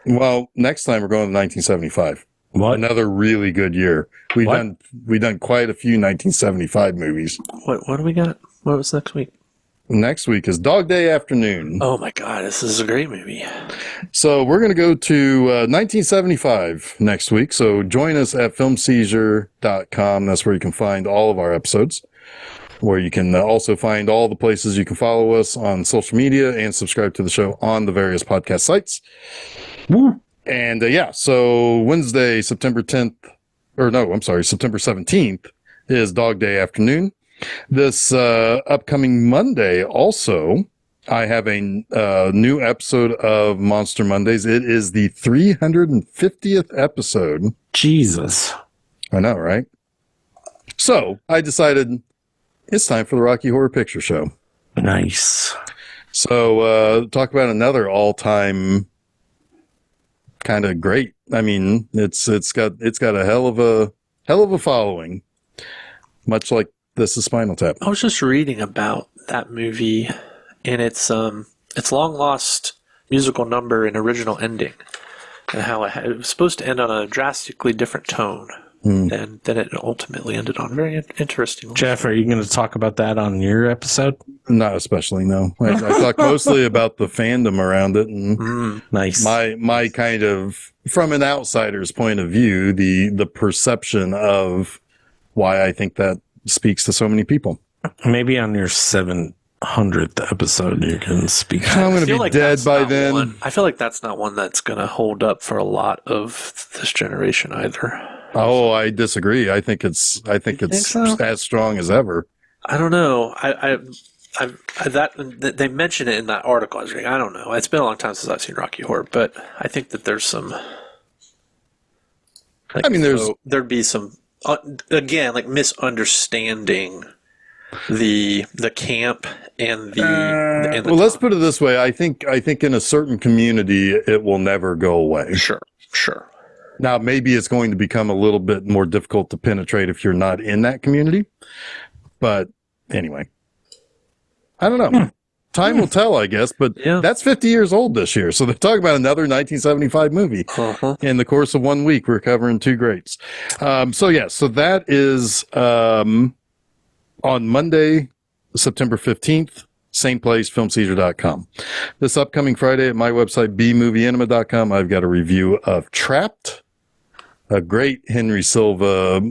C: Well, next time we're going to 1975.
B: What?
C: Another really good year. We've
B: What?
C: done quite a few 1975 movies.
A: What do we got? What was next week?
C: Next week is Dog Day Afternoon.
A: Oh, my God. This is a great movie.
C: So we're going to go to 1975 next week. So join us at filmseizure.com. That's where you can find all of our episodes. where you can also find all the places you can follow us on social media and subscribe to the show on the various podcast sites.
B: Woo.
C: And so Wednesday, September 17th is Dog Day afternoon. This upcoming Monday also, I have a new episode of Monster Mondays. It is the 350th episode.
B: Jesus.
C: I know, right? So I decided it's time for the Rocky Horror Picture Show.
B: Nice.
C: So talk about another all-time kind of great. I mean, it's got a hell of a following, much like This is Spinal Tap.
A: I was just reading about that movie and its long lost musical number and original ending, and how it was supposed to end on a drastically different tone than it ultimately ended on. Very interesting.
B: Jeff, are you going to talk about that on your episode?
C: Not especially, no. I talk mostly about the fandom around it and
B: nice.
C: My kind of, from an outsider's point of view, the perception of why I think that speaks to so many people.
B: Maybe on your 700th episode you can speak.
C: I'm going to be dead by then.
A: I feel like that's not one that's going to hold up for a lot of this generation either.
C: Oh, I disagree. I think it's
A: so?
C: as strong as ever.
A: I don't know. They mention it in that article. I was reading. I don't know. It's been a long time since I've seen Rocky Horror, but I think that there's some. There'd be some again misunderstanding the camp and the.
C: Well, let's put it this way. I think in a certain community it will never go away.
A: Sure.
C: Now, maybe it's going to become a little bit more difficult to penetrate if you're not in that community. But anyway, I don't know. Time will tell, I guess. But that's 50 years old this year. So they're talking about another 1975 movie. In the course of 1 week, we're covering two greats. So that is on Monday, September 15th. Same place, filmseizure.com. This upcoming Friday at my website, bmovieanima.com, I've got a review of Trapped, a great Henry Silva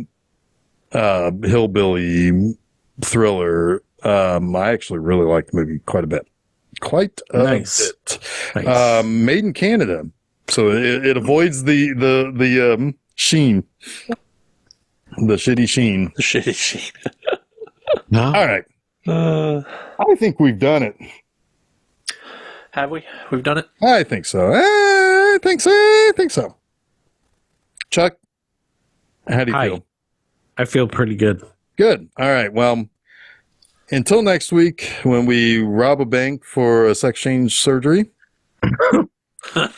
C: hillbilly thriller. I actually really like the movie quite a bit. Quite a bit. Nice. Made in Canada, so it avoids the sheen, the shitty sheen.
A: The shitty sheen.
C: No. All right. I think we've done it.
A: Have we? We've done it?
C: I think so. I think so. Chuck, how do you feel?
B: I feel pretty good.
C: Good. All right. Well, until next week when we rob a bank for a sex change surgery. I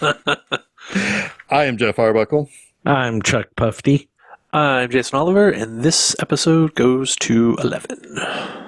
C: am Jeff Arbuckle.
B: I'm Chuck Pufty.
A: I'm Jason Oliver, and this episode goes to 11.